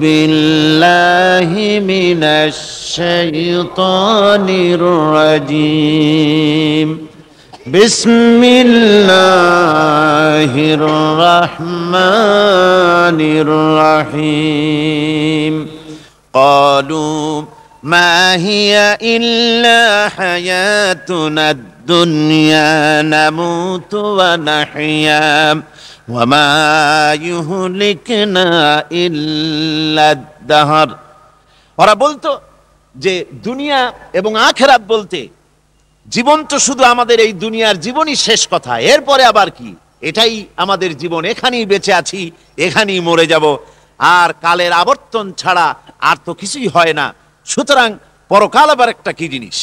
বিল্লাহি মিনাশ শাইতানির রাজিম বিসমিল্লাহির রহমানির রহিম ক্বালু মা হিয়া ইল্লা হায়াতুনাদ দুনিয়া নামুতু ওয়া নাহইয়া ওয়া মা ইউহলিকুনা ইল্লাদ দাহর। ওরা বলতো যে দুনিয়া এবং আখিরাত বলতে জীবন তো শুধু আমাদের এই দুনিয়ার জীবনই শেষ কথা, এরপরে আবার কি, এটাই আমাদের জীবন, এখানেই বেঁচে আছি, এখানেই মরে যাব, আর কালের আবর্তন ছাড়া আর তো কিছুই হয় না। সুতরাং পরকাল আবার একটা কি জিনিস।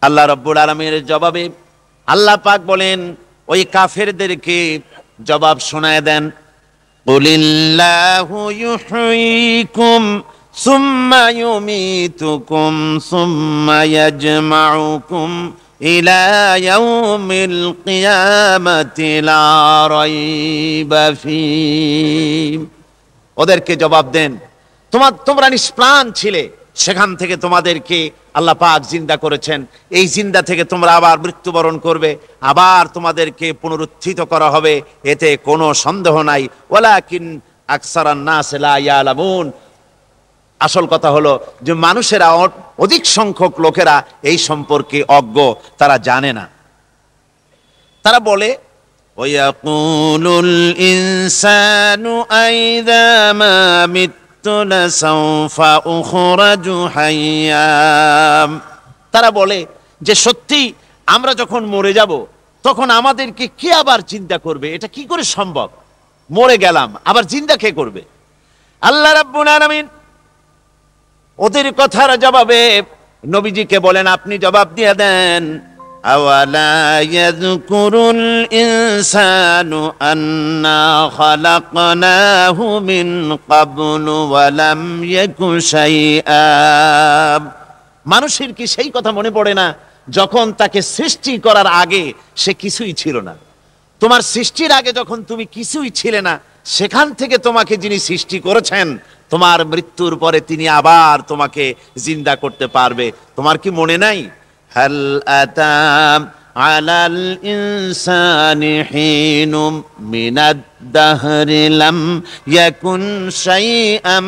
আল্লাহ রাব্বুল আলামিনের জবাবে আল্লাহ পাক বলেন ওই কাফেরদেরকে জবাব শোনায় দেন, কুলিল্লাহু ইউহয়িকুম সুম্মা ইউমীতুকুম সুম্মা ইয়াজমাউকুম ইলা ইয়াউমিল কিয়ামাতি লা রাইবা ফীহ। ওদেরকে জবাব দেন, তোমরা নিষ্প্রাণ ছিলে, সেখান থেকে তোমাদেরকে আল্লাহ পাক জিন্দা করেছেন, এই জিন্দা থেকে তোমরা আবার মৃত্যুবরণ করবে, আবার তোমাদেরকে পুনরুত্থিত করা হবে, এতে কোনো সন্দেহ নাই। ওয়ালাকিন আকসারান নাস লা ইয়ালামুন। আসল কথা হলো যে মানুষেরা, অধিক সংখ্যক লোকেরা এই সম্পর্কে অজ্ঞ, তারা জানে না। তারা বলে ওয়ায়াকুলুল ইনসানু আইযা মা লাসাউফা উখরাজু হাইয়া। তারা বলে যে সত্যি আমরা যখন মরে যাব তখন আমাদেরকে কে আবার চিন্তা করবে, এটা কি করে সম্ভব, মরে গেলাম আবার জিন্দা কে করবে। আল্লাহ রাব্বুল আলামিন ওদের কথার জবাবে নবীজিকে বলেন, আপনি জবাব দিয়ে দেন, আওয়ালা ইয়াযকুরুল ইনসানু আন্না খালাকনাহু মিন ক্বাবলু ওয়া লাম ইয়াকু শাইআ। মানুষের কি সেই কথা মনে পড়ে না যখন তাকে সৃষ্টি করার আগে সে কিছুই ছিল না? তোমার সৃষ্টির আগে যখন তুমি কিছুই ছিলে না, সেখান থেকে তোমাকে যিনি সৃষ্টি করেছেন, তোমার মৃত্যুর পরে তিনি আবার তোমাকে জিন্দা করতে পারবে। তোমার কি মনে নাই? হাল আতাম আলাল ইনসানি হিনুম মিনাদ দাহরি লাম ইয়াকুন শাইআম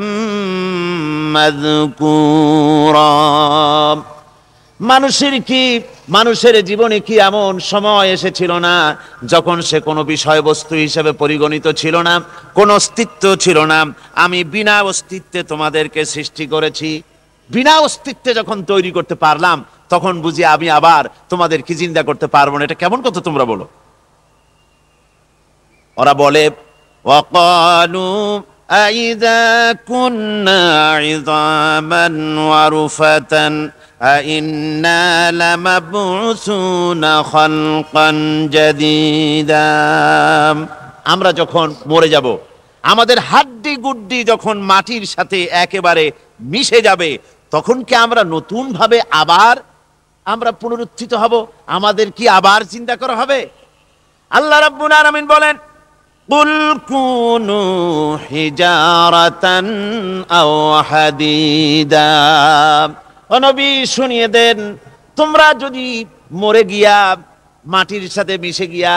মাযকুরা। মানুষের জীবনে কি এমন সময় এসেছিল না যখন সে কোনো বিষয়বস্তু হিসেবে পরিগণিত ছিল না, কোনো অস্তিত্ব ছিল না? আমি বিনা অস্তিত্বে তোমাদেরকে সৃষ্টি করেছি, বিনা অস্তিত্বে যখন তৈরি করতে পারলাম তখন বুঝি আমি আবার তোমাদেরকে জিন্দা করতে পারবো না। এটা কেমন কথা তোমরা বলো? ওরা বলে ওয়াকালু আইযা কুন্না ইযামান ওয়া রুফাতান আইন্না লামাবউসুনা খালকান জাদীদা। আমরা যখন মরে যাব, আমাদের হাড্ডি গুড্ডি যখন মাটির সাথে একেবারে মিশে যাবে, তখন কি আমরা নতুন ভাবে আবার আমরা পুনরুত্থিত হব? আমাদের কি আবার চিন্তা করা হবে? আল্লাহ রাব্বুল আলামিন বলেন, কুল কুনু হিজারাতান আও হাদিদা। ও নবী শুনিয়ে দেন, তোমরা যদি মরে গিয়া মাটির সাথে মিশে গিয়া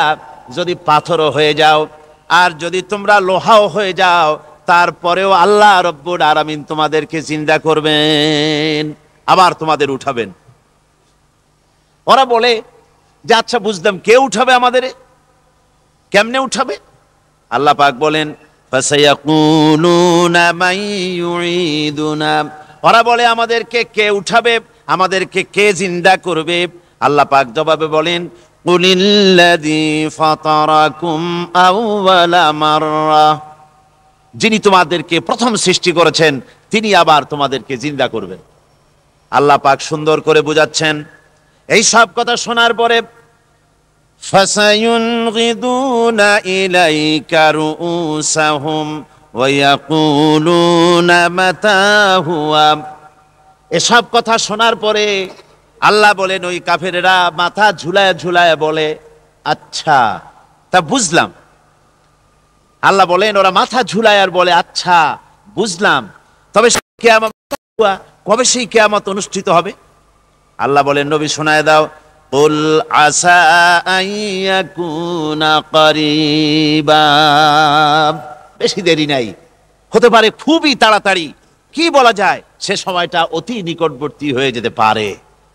যদি পাথরও হয়ে যাও, আর যদি তোমরা লোহাও হয়ে যাও, তারপরেও আল্লাহ রব্বুল আলামিন তোমাদেরকে জিন্দা করবেন, আবার তোমাদের উঠাবেন। ওরা বলে যে আচ্ছা বুঝলাম, কে উঠাবে আমাদের, কেমনে উঠাবে? আল্লাহ পাক বলেন, ফাসায়াকুলুনা মান ইউঈদুনা। ওরা বলে আমাদেরকে কে উঠাবে, আমাদেরকে কে জিন্দা করবে? আল্লাহ পাক জবাবে বলেন, কুলিল্লাযী ফাতারাকুম আউওয়ালা মাররা। যিনি তোমাদেরকে প্রথম সৃষ্টি করেছেন তিনি আবার তোমাদেরকে জিন্দা করবেন। আল্লাহ পাক সুন্দর করে বুঝাচ্ছেন। এই সব কথা শোনার পরে ফাসায়ুনগিদুনা ইলাইকা রুউসাহুম ওয়া ইয়াকুলুনা মাতা হুয়া। এসব কথা শোনার পরে আল্লাহ বলেন, ওই কাফেরেরা মাথা ঝুলায় ঝুলায় বলে, আচ্ছা তা বুঝলাম, আল্লাহ বলেন ওরা মাথা ঝুলায় আর বলে আচ্ছা বুঝলাম, তবে কিয়ামত কবে সেই কিয়ামত অনুষ্ঠিত হবে? আল্লাহ বলেন নবী শোনায় দাও, কুল আসা আইয়াকুনা করিবা, বেশি দেরি নাই, হতে পারে খুবই তাড়াতাড়ি। কি বলা যায়, সে সময়টা অতি নিকটবর্তী হয়ে যেতে পারে,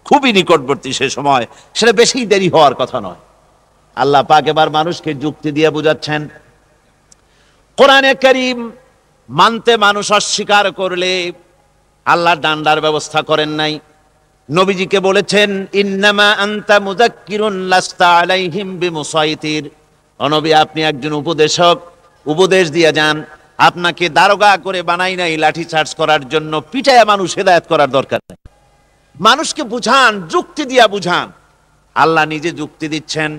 খুবই নিকটবর্তী সে সময়, সেটা বেশি দেরি হওয়ার কথা নয়। আল্লাহ পাক এবার মানুষকে যুক্তি দিয়ে বুঝাচ্ছেন, কোরআনে কারীম মানতে মানুষ অস্বীকার করলে আল্লাহ ডান্ডার ব্যবস্থা করেন নাই। নবীজিকে বলেছেন ইন্নামা আনতা মুযাক্কিরুন লাস্তা আলাইহিম বিমুসাইতির, ও নবী আপনি একজন উপদেশক, উপদেশ দিয়ে যান, আপনাকে দারোগা করে বানাই নাই লাঠি চার্জ করার জন্য, পিটায়া মানুষ হেদায়েত করার দরকার নেই। মানুষকে বুঝান, যুক্তি দিয়া বুঝান। আল্লাহ নিজে যুক্তি দিচ্ছেন,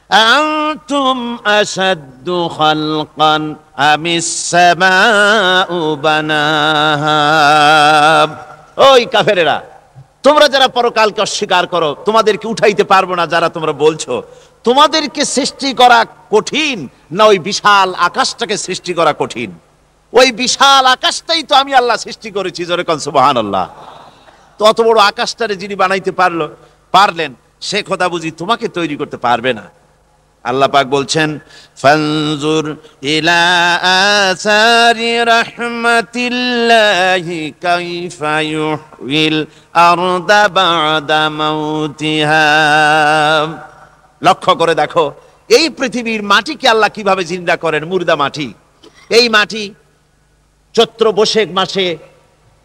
আনতুম আশাদ্দু খালকান আমিস সামাউ বানাহা, ওই কাফেরেরা, তোমরা যারা পরকালকে অস্বীকার করো, তোমাদেরকে উঠাইতে পারবো না যারা তোমরা বলছো, তোমাদেরকে সৃষ্টি করা কঠিন না ওই বিশাল আকাশটাকে সৃষ্টি করা কঠিন? ওই বিশাল আকাশটাই তো আমি আল্লাহ সৃষ্টি করেছি, জোরে কোন সুবহানাল্লাহ। তো অত বড় আকাশটারে যিনি বানাইতে পারলেন, সে খোদা বুঝি তোমাকে তৈরি করতে পারবে না? আল্লাহ পাক বলছেন ফানজুর ইলা আসারি রাহমাতিল্লাহি কাইফা ইউহিল আরদা বাদা মাউতিহা, লক্ষ্য করে দেখো এই পৃথিবীর মাটিকে আল্লাহ কিভাবে জিন্দা করেন, মুর্দা মাটি। এই মাটি চৈত্র বৈশাখ মাসে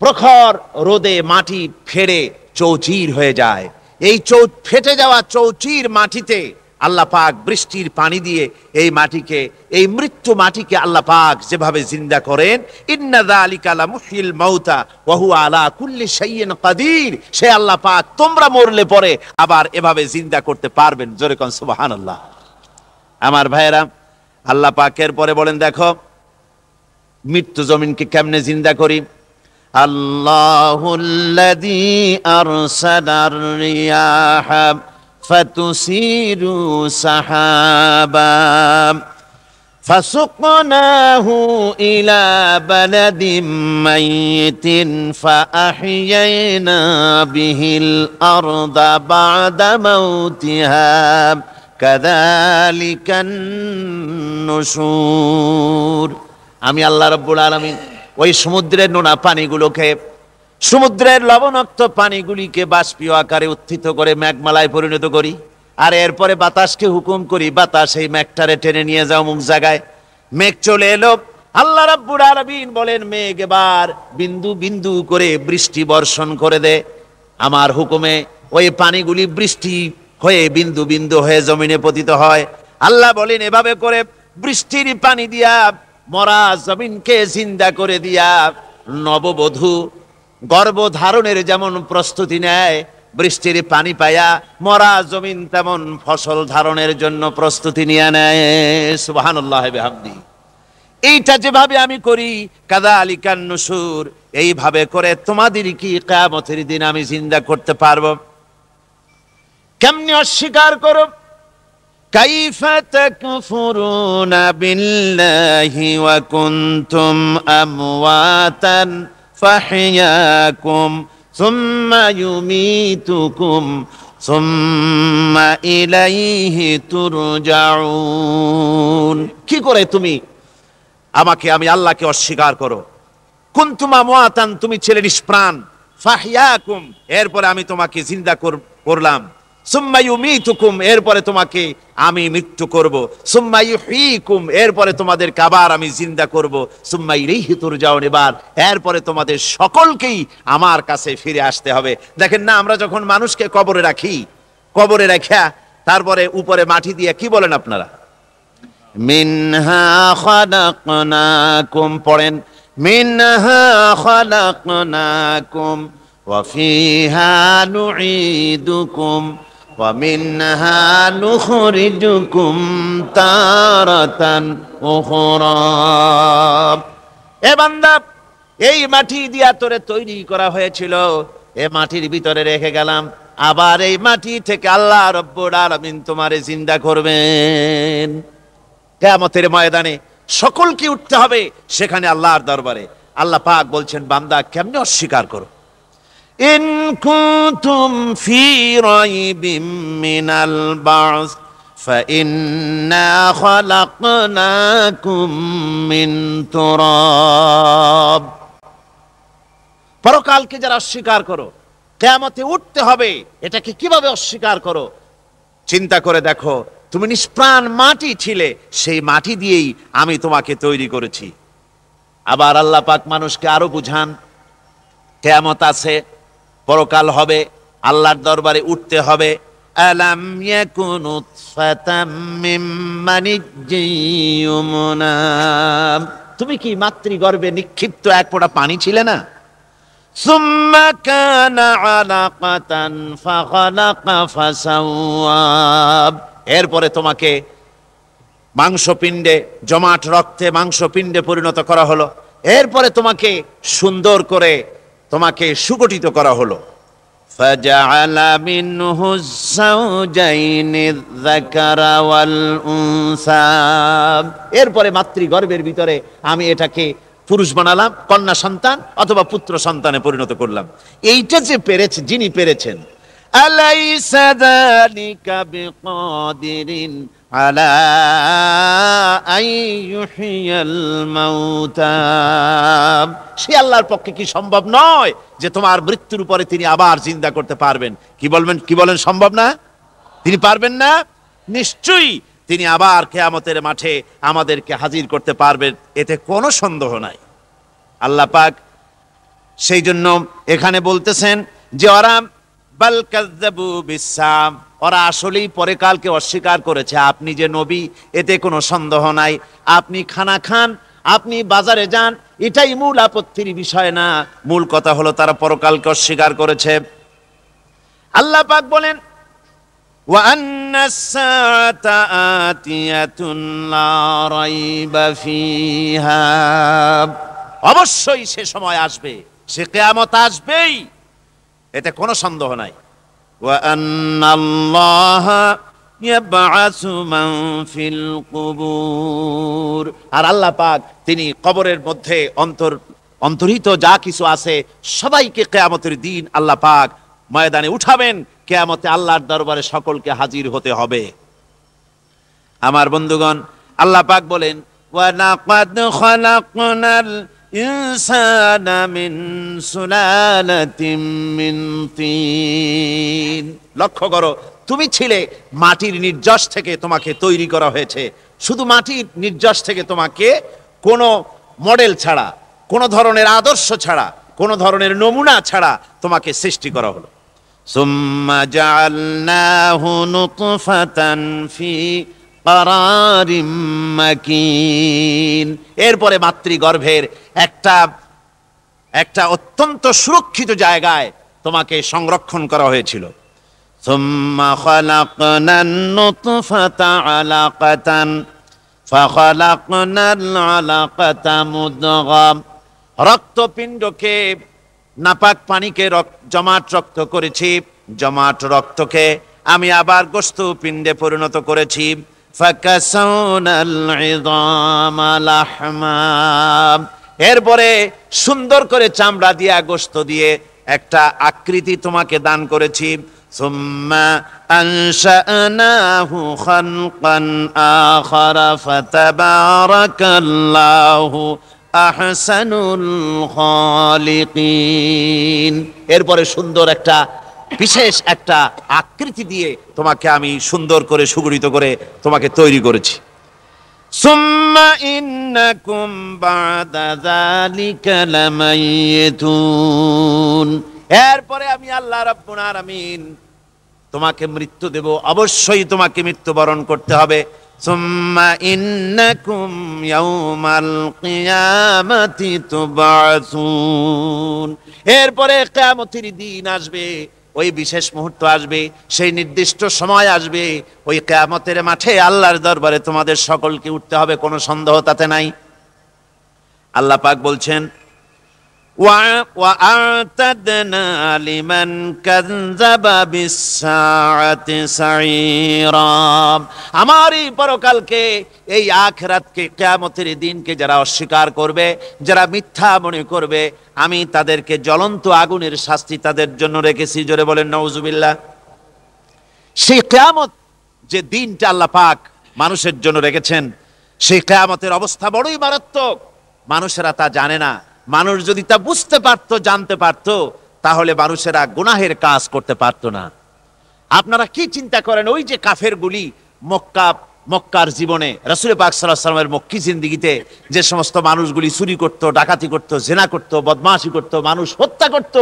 প্রখর রোদে মাটি ফেড়ে চৌচির হয়ে যায়। এই ফেটে যাওয়া চৌচির মাটিতে আল্লাহ পাক বৃষ্টির পানি দিয়ে এই মাটিকে, এই মৃত্যু মাটিকে আল্লাহ পাক যেভাবে জিন্দা করেন, ইন্না যালিকা লামুহয়িল মাউতা ওয়া হুয়া আলা কুল্লি শাইইন কাদির, সে আল্লাহ পাক তোমরা মরলে পরে আবার এভাবে জিন্দা করতে পারবেন, জোরে কোন সুবহানাল্লাহ। আমার ভাইয়েরা, আল্লাহ পাকের পরে বলেন দেখো মৃত্যু জমিনকে কেমনে জিন্দা করি। আল্লাহুল্লাযী আরসালার রিয়াহা ফাতুসিরু সাহাবা ফাসুকনাহু ইলা বালাদিম মাইয়িতিন ফাআহইয়ানা বিহিল আরদা বা'দা মাউতিহা কাযালিকান নুশুর। আমি আল্লাহ রাব্বুল আলামিন ওই সমুদ্রের নোনা পানিগুলোকে, সমুদ্রের লবণাক্ত পানিগুলিকে বাষ্পীয় আকারে উত্থিত করে মেঘমালায় পরিণত করি, আর এরপরে বাতাসকে হুকুম করি, বাতাস এই মেঘটারে টেনে নিয়ে যাও মুখ জায়গায়। মেঘ চলে এলো, আল্লাহ রাব্বুল আলামিন বলেন মেঘ এবার বিন্দু বিন্দু করে বৃষ্টি বর্ষণ করে দে আমার হুকুমে। ওই পানিগুলি বৃষ্টি হয়ে বিন্দু বিন্দু হয়ে জমিনে পতিত হয়। আল্লাহ বলেন এভাবে করে বৃষ্টির পানি দিয়া মরা জমিনকে জিন্দা করে দিয়া নববধূ গর্ভধারণের যেমন প্রস্তুতি নেয়, বৃষ্টির পানি পায়া মরা জমিন তেমন ফসল ধারণের জন্য প্রস্তুতি নিয়ে নেয়। সুবহানাল্লাহ বিহামদি। এইটা যেভাবে আমি করি, কাযালিকান নুশুর, এইভাবে করে তোমাদের কি কিয়ামতের দিন আমি জিন্দা করতে পারবো? কেমনে অস্বীকার করো? কাইফা তাকফুরুনা বিল্লাহি ওয়া কুনতুম আমওয়াতান ফাহইয়াকুম সুম্মা ইউমীতুকুম সুম্মা ইলাইহি তুরজাউন। কি করে তুমি আমি আল্লাহকে অস্বীকার করো? কুনতুম আমওয়াতান, তুমি ছিলে নিষ্প্রাণ, ফাহইয়াকুম, এরপরে আমি তোমাকে জিন্দা করলাম, সুম্মা ইউমীতুকুম, এরপরে তোমাকে আমি মৃত্যু করব, সুম্মা ইউহয়িকুম, এরপরে তোমাদেরকে আবার আমি জিন্দা করব, সুম্মা ইলাইহি তুরজাউন, এবার এরপরে তোমাদের সকলকেই আমার কাছে ফিরে আসতে হবে। দেখেন না, আমরা যখন মানুষকে কবরে রাখি, কবরে রাখা তারপরে উপরে মাটি দিয়ে কি বলেন আপনারা? মিনহা খালাকনাকুম, পড়েন মিনহা খালাকনাকুম ওয়া ফিহা নুঈদুকুম ওয়া মিনহা নুখরিজুকুম তারাতান উখরা। এ বান্দা, এই মাটি দিয়া তোরে তৈরি করা হয়েছিল, এ মাটির ভিতরে রেখে গেলাম, আবার এই মাটি থেকে আল্লাহ রাব্বুল আলামিন তোমারে জিন্দা করবেন। কিয়ামতের ময়দানে সকলকে উঠতে হবে সেখানে আল্লাহর দরবারে। আল্লাহ পাক বলছেন, বান্দা কেমনে অস্বীকার করো? ইন কুনতুম ফি রাইবিম মিনাল বা'স فإنا خلقناكم من تراب। পরকালকে যারা অস্বীকার করো, কিয়ামতে উঠতে হবে, এটাকে কিভাবে অস্বীকার করো? চিন্তা করে দেখো, তুমি নিষ্প্রাণ মাটি ছিলে, সেই মাটি দিয়েই আমি তোমাকে তৈরি করেছি। আবার আল্লাহ পাক মানুষকে আরো বুঝান, কিয়ামত আছে, পরকাল হবে, আল্লাহর দরবারে উঠতে হবে। আলাম ইয়াকুন উতফাতাম মিন মানিজ্জিন ইউমনা। তুমি কি মাতৃগর্ভে নিক্ষিপ্ত এক ফোঁটা পানি ছিলে না? সুম্মা কানা আলাকাতান ফাখালাকা ফাসাওয়া। এরপরে তোমাকে মাংসপিণ্ডে, জমাট রক্তে মাংসপিণ্ডে পরিণত করা হলো। এরপরে তোমাকে সুন্দর করে তোমাকে সুগঠিত করা হলো। فجعل منه الزوجين الذكر والأنثى। এরপরে মাতৃগর্ভের ভিতরে আমি এটাকে পুরুষ বানালাম, কন্যা সন্তান অথবা পুত্র সন্তানে পরিণত করলাম। এইটা যে পেরেছে, যিনি পেরেছেন, আলাইসা যালিকা বিকাদিরিন আলা আইয়ুহিয়াল মাউতা। সে আল্লাহর পক্ষে কি সম্ভব নয় যে তোমার মৃত্যুর উপরে তিনি আবার জিন্দা করতে পারবেন? কি বলেন সম্ভব না? তিনি পারবেন না? নিশ্চয়ই তিনি আবার কিয়ামতের মাঠে আমাদেরকে হাজির করতে পারবেন, এতে কোনো সন্দেহ নাই। আল্লাহ পাক সেই জন্য এখানে বলতেছেন যে ওরা বাল কাযযাবু বিসসাম, ওরা আসলেই পরকালকে অস্বীকার করেছে। আপনি যে নবী, এতে কোনো সন্দেহ নাই। আপনি খানা খান, আপনি বাজারে যান, এটাই মূল আপত্তির বিষয় না। মূল কথা হলো তারা পরকালকে অস্বীকার করেছে। আল্লাহ পাক বলেন, ওয়া আন্নাস সাআতা আতিয়াতুন লা রাইবা ফিহা। অবশ্যই সে সময় আসবে, সে কিয়ামত আসবেই, এতে কোনো সন্দেহ নাই। ওয়া আন্নাল্লাহা ইয়াবআসু মান ফিল কুবুর। আর আল্লাহ পাক তিনি কবরের মধ্যে অন্তর্হিত যা কিছু আছে সবাইকে কিয়ামতের দিন আল্লাহ পাক ময়দানে উঠাবেন। কিয়ামতে আল্লাহর দরবারে সকলকে হাজির হতে হবে। আমার বন্ধুগণ, আল্লাহ পাক বলেন, ওয়া লাকাদ খালাকনাল ইনসানা মিন সুলালাতিন মিন তিন। লক্ষ্য করো, তুমি ছিলে মাটির নির্যাস থেকে তোমাকে তৈরি করা হয়েছে। শুধু মাটির নির্যাস থেকে তোমাকে কোনো মডেল ছাড়া, কোনো ধরনের আদর্শ ছাড়া, কোনো ধরনের নমুনা ছাড়া তোমাকে সৃষ্টি করা হলো। সুম্মা জাআলনাহু নুতফাতান ফি কারারিম মাকিন। এরপরে মাতৃগর্ভের একটা অত্যন্ত সুরক্ষিত জায়গায় তোমাকে সংরক্ষণ করা হয়েছিল। সুম্মা খালাকনান নুতফাতা আলাকাতান ফাখালাকনাল আলাকাতা মুদগা। রক্তপিণ্ডকে, নাপাক পানিকে জমাট রক্ত করেছি, জমাট রক্তকে আমি আবার গোশত পিণ্ডে পরিণত করেছি। ফাকাসাউনাল ইযামা লাহমা। এরপরে সুন্দর করে চামড়া দিয়ে, গোশত দিয়ে একটা আকৃতি তোমাকে দান করেছি। সুম্মা আনশানাহু খালকান আখারা ফাতাবারাকাল্লাহু আহসানুল খালিকিন। এরপরে সুন্দর একটা বিশেষ একটা আকৃতি দিয়ে তোমাকে আমি সুন্দর করে সুগঠিত করে তোমাকে তৈরি করেছি। সুম্মা ইন্নাকুম বাদা যালিকা লামাইয়িতুন। এরপরে আমি আল্লাহ রাব্বুল আলামিন তোমাকে মৃত্যু দেব, অবশ্যই তোমাকে মৃত্যুবরণ করতে হবে। সুম্মা ইন্নাকুম ইয়াউমাল কিয়ামাতি তুবআসুন। এরপরে কিয়ামতের দিন আসবে, ওই বিশেষ মুহূর্ত আসবে, সেই নির্দিষ্ট সময় আসবে, ওই কিয়ামতের মাঠে আল্লাহর দরবারে তোমাদের সকলকে উঠতে হবে, কোনো সন্দেহ তাতে নাই। আল্লাহ পাক বলছেন, وأعتدنا لمن كذب بالساعة سعيرا। আমার এই পরকালকে, এই আখিরাতকে, কিয়ামতের দিনকে যারা অস্বীকার করবে, যারা মিথ্যা মনে করবে, আমি তাদেরকে জ্বলন্ত আগুনের শাস্তি তাদের জন্য রেখেছি। জোরে বলেন নাউজুবিল্লাহ। সেই কিয়ামত যে দিনটা আল্লাহ পাক মানুষের জন্য রেখেছেন, সেই কিয়ামতের অবস্থা বড়ই মারাত্মক। মানুষেরা তা জানে না। মানুষ যদি তা বুঝতে পারত, জানতে পারত, তাহলে মানুষেরা গুনাহের কাজ করতে পারত না। আপনারা কি চিন্তা করেন, ওই যে কাফেরগুলি মক্কার জীবনে, রাসূল পাক সাল্লাল্লাহু আলাইহি ওয়াসাল্লামের মক্কি জিন্দেগিতে যে সমস্ত মানুষগুলি চুরি করত, ডাকাতি করত, জিনা করত, বদমাশি করত, মানুষ হত্যা করত,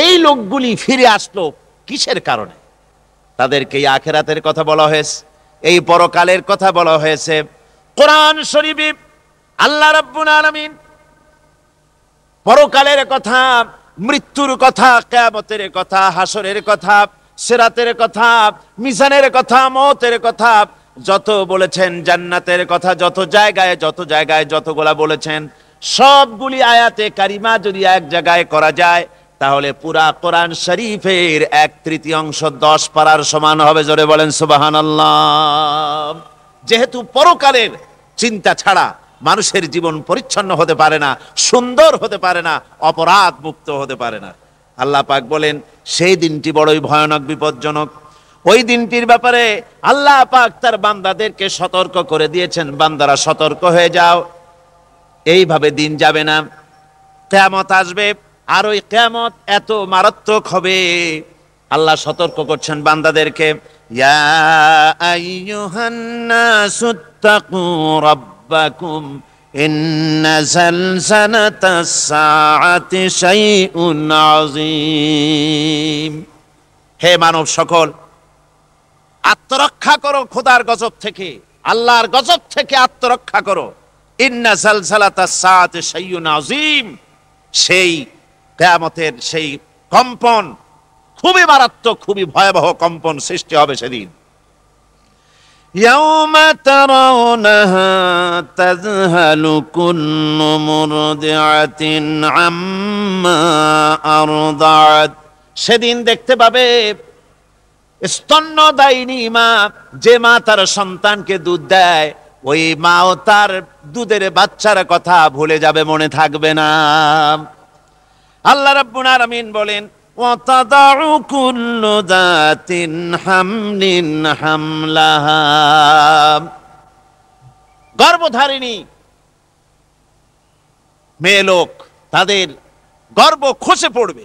এই লোকগুলি ফিরে আসলো কিসের কারণে? তাদেরকে এই আখিরাতের কথা বলা হয়েছে, এই পরকালের কথা বলা হয়েছে। কোরআন শরীফে আল্লাহ রাব্বুল আলামিন পরকালের কথা, মৃত্যুর কথা, কিয়ামতের কথা, হাসরের কথা, সিরাতের কথা, মিজানের কথা, মওতের কথা যত বলেছেন, জান্নাতের কথা যত জায়গায় যতগুলা বলেছেন, সবগুলি আয়াতে কারিমা যদি এক জায়গায় করা যায়, তাহলে পুরা কোরআন শরীফের 1/3 10 পারার সমান হবে। জোরে বলেন সুবহানাল্লাহ। যেহেতু পরকালের চিন্তা ছাড়া মানুষের জীবন পরিচ্ছন্ন হতে পারে না, সুন্দর হতে পারে না, অপরাধ মুক্ত হতে পারে না। আল্লাহ পাক বলেন সেই দিনটি বড়ই ভয়ানক, বিপজ্জনক। ওই দিনটির ব্যাপারে আল্লাহ পাক তার বান্দাদেরকে সতর্ক করে দিয়েছেন, বান্দারা সতর্ক হয়ে যাও, এইভাবে দিন যাবে না, কিয়ামত আসবে। আর ওই কিয়ামত এত মারাত্মক হবে, আল্লাহ সতর্ক করছেন বান্দাদেরকে, ইয়া আইয়ুহান নাসুত্তাকু রাব্বাকুম ইন্না যালজালাতাস সাআতি শাইউন আযীম। হে মানব সকল, আত্মরক্ষা করো খোদার গজব থেকে, আল্লাহর গজব থেকে আত্মরক্ষা করো। ইন্না যালজালাতাস সাআতি শাইউন আযীম, সেই কিয়ামতের সেই কম্পন খুবই মারাত্মক, খুবই ভয়াবহ কম্পন সৃষ্টি হবে সেদিন। ইয়াউমা তারাউনাহা তাযহালু কুল্লু মুরদিআতিন আম্মা আরদাআত। সেদিন দেখতে পাবে স্তন্যদায়িনী মা, যে মা তার সন্তানকে দুধ দেয়, ওই মাও তার দুধের বাচ্চার কথা ভুলে যাবে, মনে থাকবে না। আল্লাহ রাব্বুল আলামিন বলেন, ওয়াতাদাউ কুল্লু যাতিন হামলিন হামলাহা। গর্ভধারিণী মেয়ে লোক, তাদের গর্ভ খসে পড়বে।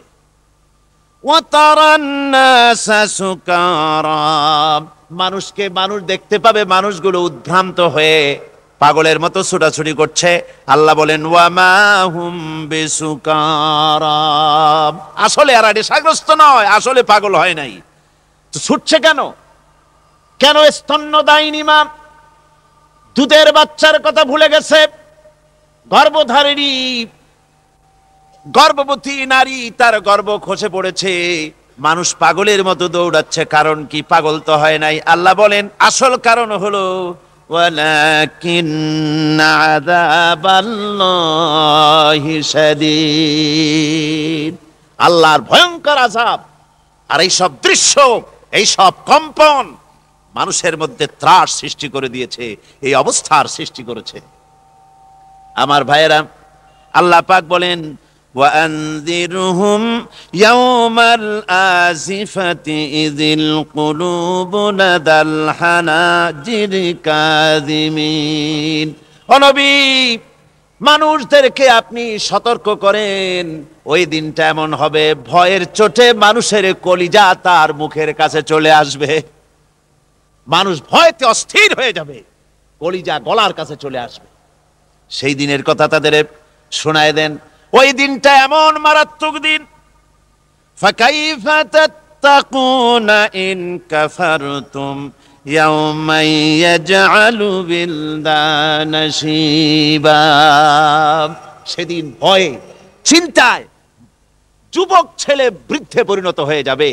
ওয়াতারান নাসা সুকারা, মানুষকে মানুষ দেখতে পাবে, মানুষগুলো উদ্ভ্রান্ত হয়ে পাগলের মতো ছোটাছুটি করছে। আল্লাহ বলেন, ওয়ামা হুম বিসুকারা, আসলে এরা নেশাগ্রস্ত নয়, আসলে পাগল হয় নাই। তো ছুটছে কেন? কেন? স্তন্যদায়িনী মা দুধের বাচ্চার কথা ভুলে গেছে। গর্ভধারিণী গর্ভবতী নারী, তার গর্ভ খসে পড়েছে, মানুষ পাগলের মতো দৌড়াচ্ছে। কারণ কি? পাগল তো হয় নাই। আল্লাহ বলেন আসল কারণ হলো ওয়ালাকিন্না আযাবাল্লাহি শাদীদ, আল্লাহর ভয়ঙ্কর আযাব। আর এই সব দৃশ্য, এই সব কম্পন মানুষের মধ্যে ত্রাস সৃষ্টি করে দিয়েছে, এই অবস্থার সৃষ্টি করেছে। আমার ভাইয়েরা, আল্লাহ পাক বলেন, وأنذرهم يوم الآزفة إذ القلوب لدى الحناجر كاظمين। ও নবী, মানুষদেরকে আপনি সতর্ক করেন, ওই দিনটা এমন হবে, ভয়ের চোটে মানুষের কলিজা তার মুখের কাছে চলে আসবে। মানুষ ভয়তে অস্থির হয়ে যাবে, কলিজা গলার কাছে চলে আসবে। সেই দিনের কথা তাদের শোনায় দেন। ওই দিনটা এমন মারাত্মক দিন, ফাকাইফা তাত্তাকুনা ইন কাফারতুম ইয়াওমা ইয়াজআলু বিলদানা শিবা। সেদিন ভয়ে চিন্তায় যুবক ছেলে বৃদ্ধে পরিণত হয়ে যাবে,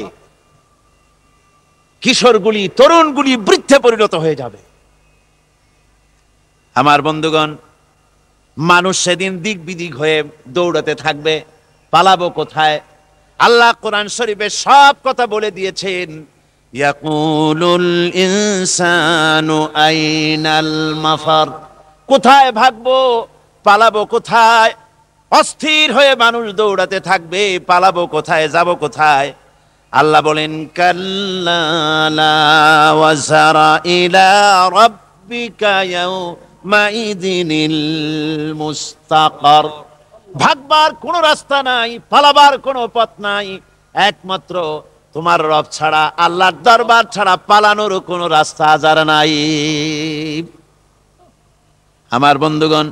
কিশোরগুলি তরুণগুলি বৃদ্ধে পরিণত হয়ে যাবে। আমার বন্ধুগণ, মানুষ সেদিন দিক বিদিক হয়ে দৌড়াতে থাকবে, পালাবো কোথায়? আল্লাহ কোরআন শরীফে সব কথা বলে দিয়েছেন। ইয়াকুলুল ইনসানু আইনাল মাফার, কোথায় ভাগবো, পালাবো কোথায়? অস্থির হয়ে মানুষ দৌড়াতে থাকবে, পালাবো কোথায়, যাব কোথায়? আল্লাহ বলেন কাল্লা লা ওয়াজারা ইলা রাব্বিকা ইয়াউমাইযিনিল মুস্তাকার। ভাগবার কোনো রাস্তা নাই, পালাবার কোনো পথ নাই, একমাত্র তোমার রব ছাড়া, আল্লাহর দরবার ছাড়া পালানোর কোনো রাস্তা আজার নাই। আমার বন্ধুগণ,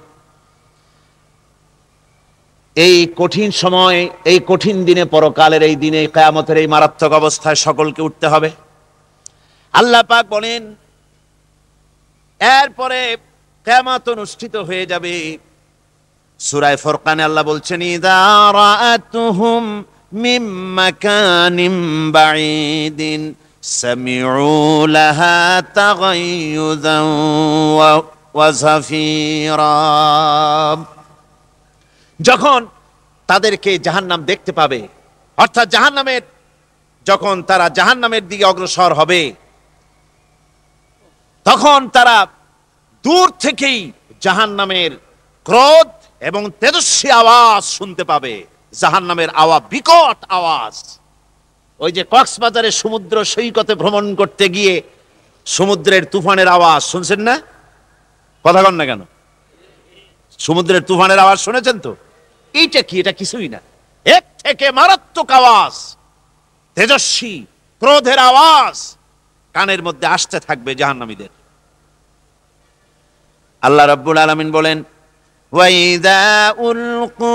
এই কঠিন সময়, এই কঠিন দিনে, পরকালের এই দিনে, কিয়ামতের এই মারাত্মক অবস্থায় সকলকে উঠতে হবে। আল্লাহ পাক বলেন এরপরে কিয়ামত অনুষ্ঠিত হয়ে যাবে। সূরা ফুরকানে আল্লাহ বলছেন ইযা রাআতুহুম মিন মাকানিন বাঈদিন সামিউ লাহা তাগায়্যুযান ওয়া যাফীরা। যখন তাদেরকে জাহান্নাম দেখতে পাবে, অর্থাৎ জাহান্নামের, যখন তারা জাহান্নামের দিকে অগ্রসর হবে, তখন তারা দূর থেকেই জাহান্নামের ক্রোধ এবং তেজস্বী আওয়াজ শুনতে পাবে। জাহান্নামের আওয়াজ, বিকট আওয়াজ। ওই যে কক্সবাজারে সমুদ্র সৈকতে ভ্রমণ করতে গিয়ে সমুদ্রের তুফানের আওয়াজ শুনছেন না? কথা কন না কেন? সমুদ্রের তুফানের আওয়াজ শুনেছেন তো? এইটা কি? এটা কিছুই না, এক থেকে মারাত্মক আওয়াজ, তেজস্বী ক্রোধের আওয়াজ কানের মধ্যে আসতে থাকবে জাহান্নামীদের। আল্লাহ রাব্বুল আলামিন বলেন ওয়াইদা উলকু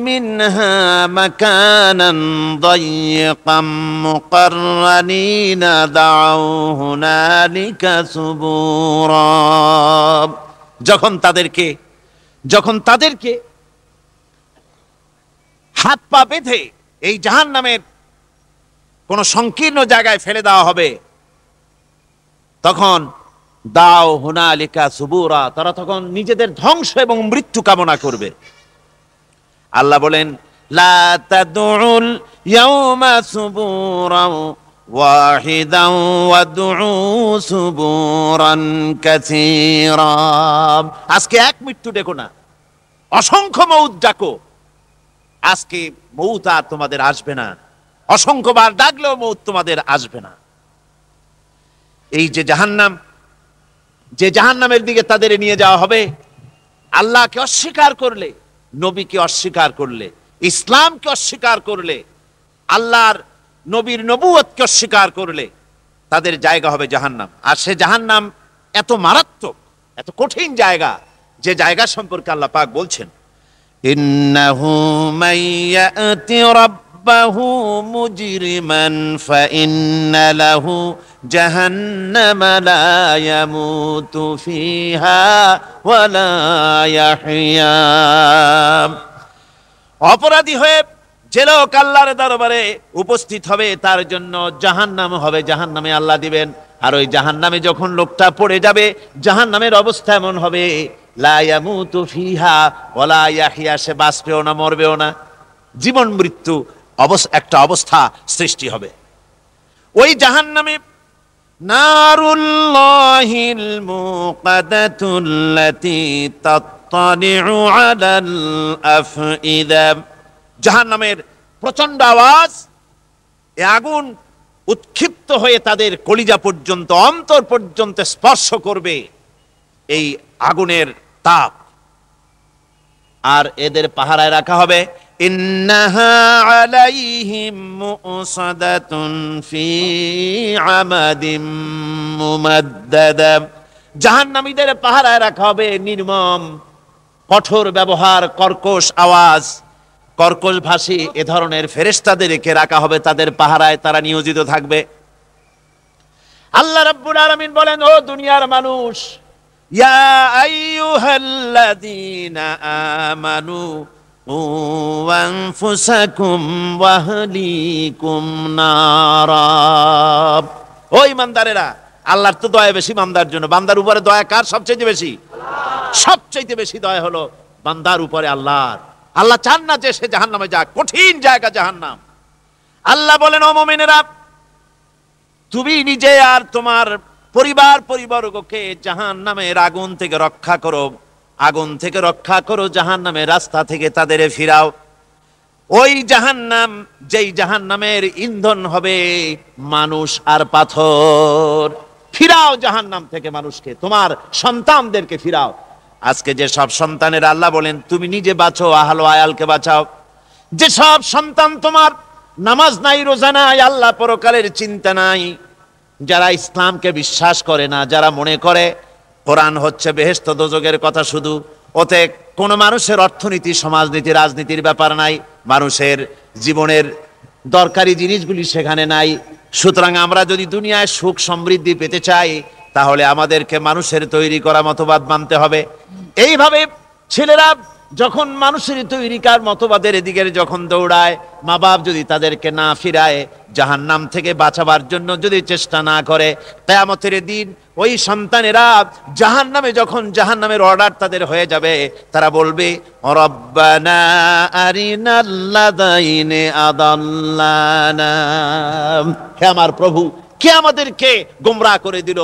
মিনহা মাকানান দায়্যিকাম মুকাররানিনা দাউ হুনালিকা সুবুরা। যখন তাদেরকে হাত পা বেঁধে এই জাহান্নামের কোন সংকীর্ণ জায়গায় ফেলে দেওয়া হবে, তখন দাও হুনালিকা সুবুরা, তারা তখন নিজেদের ধ্বংস এবং মৃত্যু কামনা করবে। আল্লাহ বলেন লা তাদউল ইয়াউমা সুবুরান ওয়াহিদান ওয়াদউ সুবুরান কাসীরা। আজকে এক মৃত্যু ডেকো না, অসংখ্য মউত ডাকো। আজকে মউত আর তোমাদের আসবে না, অসংখ্যবার ডাকলেও মউত তোমাদের আসবে না। এই যে জাহান্নাম, যে জাহান্নামের দিকে তাদের নিয়ে যাওয়া হবে, আল্লাহকে অস্বীকার করলে, নবীকে অস্বীকার করলে, ইসলামকে অস্বীকার করলে, আল্লাহর নবীর নবুয়তকে অস্বীকার করলে তাদের জায়গা হবে জাহান্নাম। আর সে জাহান্নাম এত মারাত্মক, এত কঠিন জায়গা, যে জায়গা সম্পর্কে আল্লাহ পাক বলছেন ইন্নাহু মাইয়াতি রাব্বাহু মুজরিমান ফাইন্না লাহু জাহান্নামা লা ইয়ামুতু ফিহা ওয়া লা ইয়াহইয়া। অপরাধী হয়ে যে লোক আল্লাহর দরবারে উপস্থিত হবে, তার জন্য জাহান্নাম হবে, জাহান্নামে আল্লাহ দিবেন। আর ওই জাহান্নামে যখন লোকটা পড়ে যাবে, জাহান্নামের অবস্থা এমন হবে লা ইয়ামুতু ফিহা ওয়া লা ইয়াহইয়া, সে বাঁচবেও না, মরবেও না, জীবন মৃত্যু একটা অবস্থা সৃষ্টি হবে। ওই জাহান্নামে নারুল্লাহিল মুকাদাতুল্লাতী তাত্তালিউ আলাল আফইদা। জাহান্নামের প্রচন্ড আওয়াজ, এই আগুন উৎক্ষিপ্ত হয়ে তাদের কলিজা পর্যন্ত, অন্তর পর্যন্ত স্পর্শ করবে এই আগুনের তাপ। আর এদের পাহারায় রাখা হবে ইন্নাহা আলাইহিম মুসাদাতুন ফি আমাদিম মুমাদ্দাদা। জাহান্নামীদের পাহারায় রাখা হবে নির্মম, কঠোর ব্যবহার, কর্কশ আওয়াজ, কর্কশ ভাষী এ ধরনের ফেরেশতাদেরকে রাখা হবে তাদের পাহারায়, তারা নিয়োজিত থাকবে। আল্লাহ রাব্বুল আলামিন বলেন, ও দুনিয়ার মানুষ, ইয়া আইয়ুহাল্লাযীনা আমানু কু আনফুসাকুম ওয়া আহলিকুম নারা। ও ঈমানদারেরা, আল্লাহর তো দয়া বেশি বান্দার জন্য। বান্দার উপরে দয়া কার সবচেয়ে বেশি? সবচেয়ে বেশি দয়া হলো বান্দার উপরে আল্লাহর। আল্লাহ চান না যে সে জাহান্নামে যাক, কঠিন জায়গা জাহান্নাম। আল্লাহ বলেন, ও মুমিনেরা, তুমি নিজে আর তোমার পরিবারবর্গকে জাহান্নামের আগুন থেকে রক্ষা করো, আগুন থেকে রক্ষা করো, জাহান্নামের রাস্তা থেকে তাদের ফিরাও। ওই জাহান্নাম, যেই জাহান্নামের ইন্ধন হবে মানুষ আর পাথর। ফিরাও জাহান্নাম থেকে মানুষকে, তোমার সন্তানদেরকে ফিরাও। আজকে যে সব সন্তানের আল্লাহ বলেন তুমি নিজে বাঁচো, আহল আয়ালকে বাঁচাও। যে সব সন্তান তোমার নামাজ নাই, রোজা নাই, আল্লাহ পরকালের চিন্তা নাই, যারা ইসলামকে বিশ্বাস করে না, যারা মনে করে কোরআন হচ্ছে বেহেশত দোজখের কথা শুধু, ওতে কোনো মানুষের অর্থনীতি, সমাজনীতি, রাজনীতির ব্যাপার নাই, মানুষের জীবনের দরকারি জিনিসগুলি সেখানে নাই। সুতরাং আমরা যদি দুনিয়ায় সুখ সমৃদ্ধি পেতে চাই, তাহলে আমাদেরকে মানুষের তৈরি করা মতবাদ মানতে হবে। এইভাবে ছেলেরা যখন মানুষের তৈরিকার মতবাদের এদিকে যখন দৌড়ায়, মা বাপ যদি তাদেরকে না ফিরায়, জাহান্নাম থেকে বাঁচাবার জন্য যদি চেষ্টা না করে, কিয়ামতের দিন ওই সন্তানেরা জাহান্নামে, যখন জাহান্নামের অর্ডার তাদের হয়ে যাবে, তারা বলবে, রব্বানা আরিনাল্লাযাইনি আদাল্লানা, হে আমার প্রভু, কে আমাদেরকে গোমরাহ করে দিল,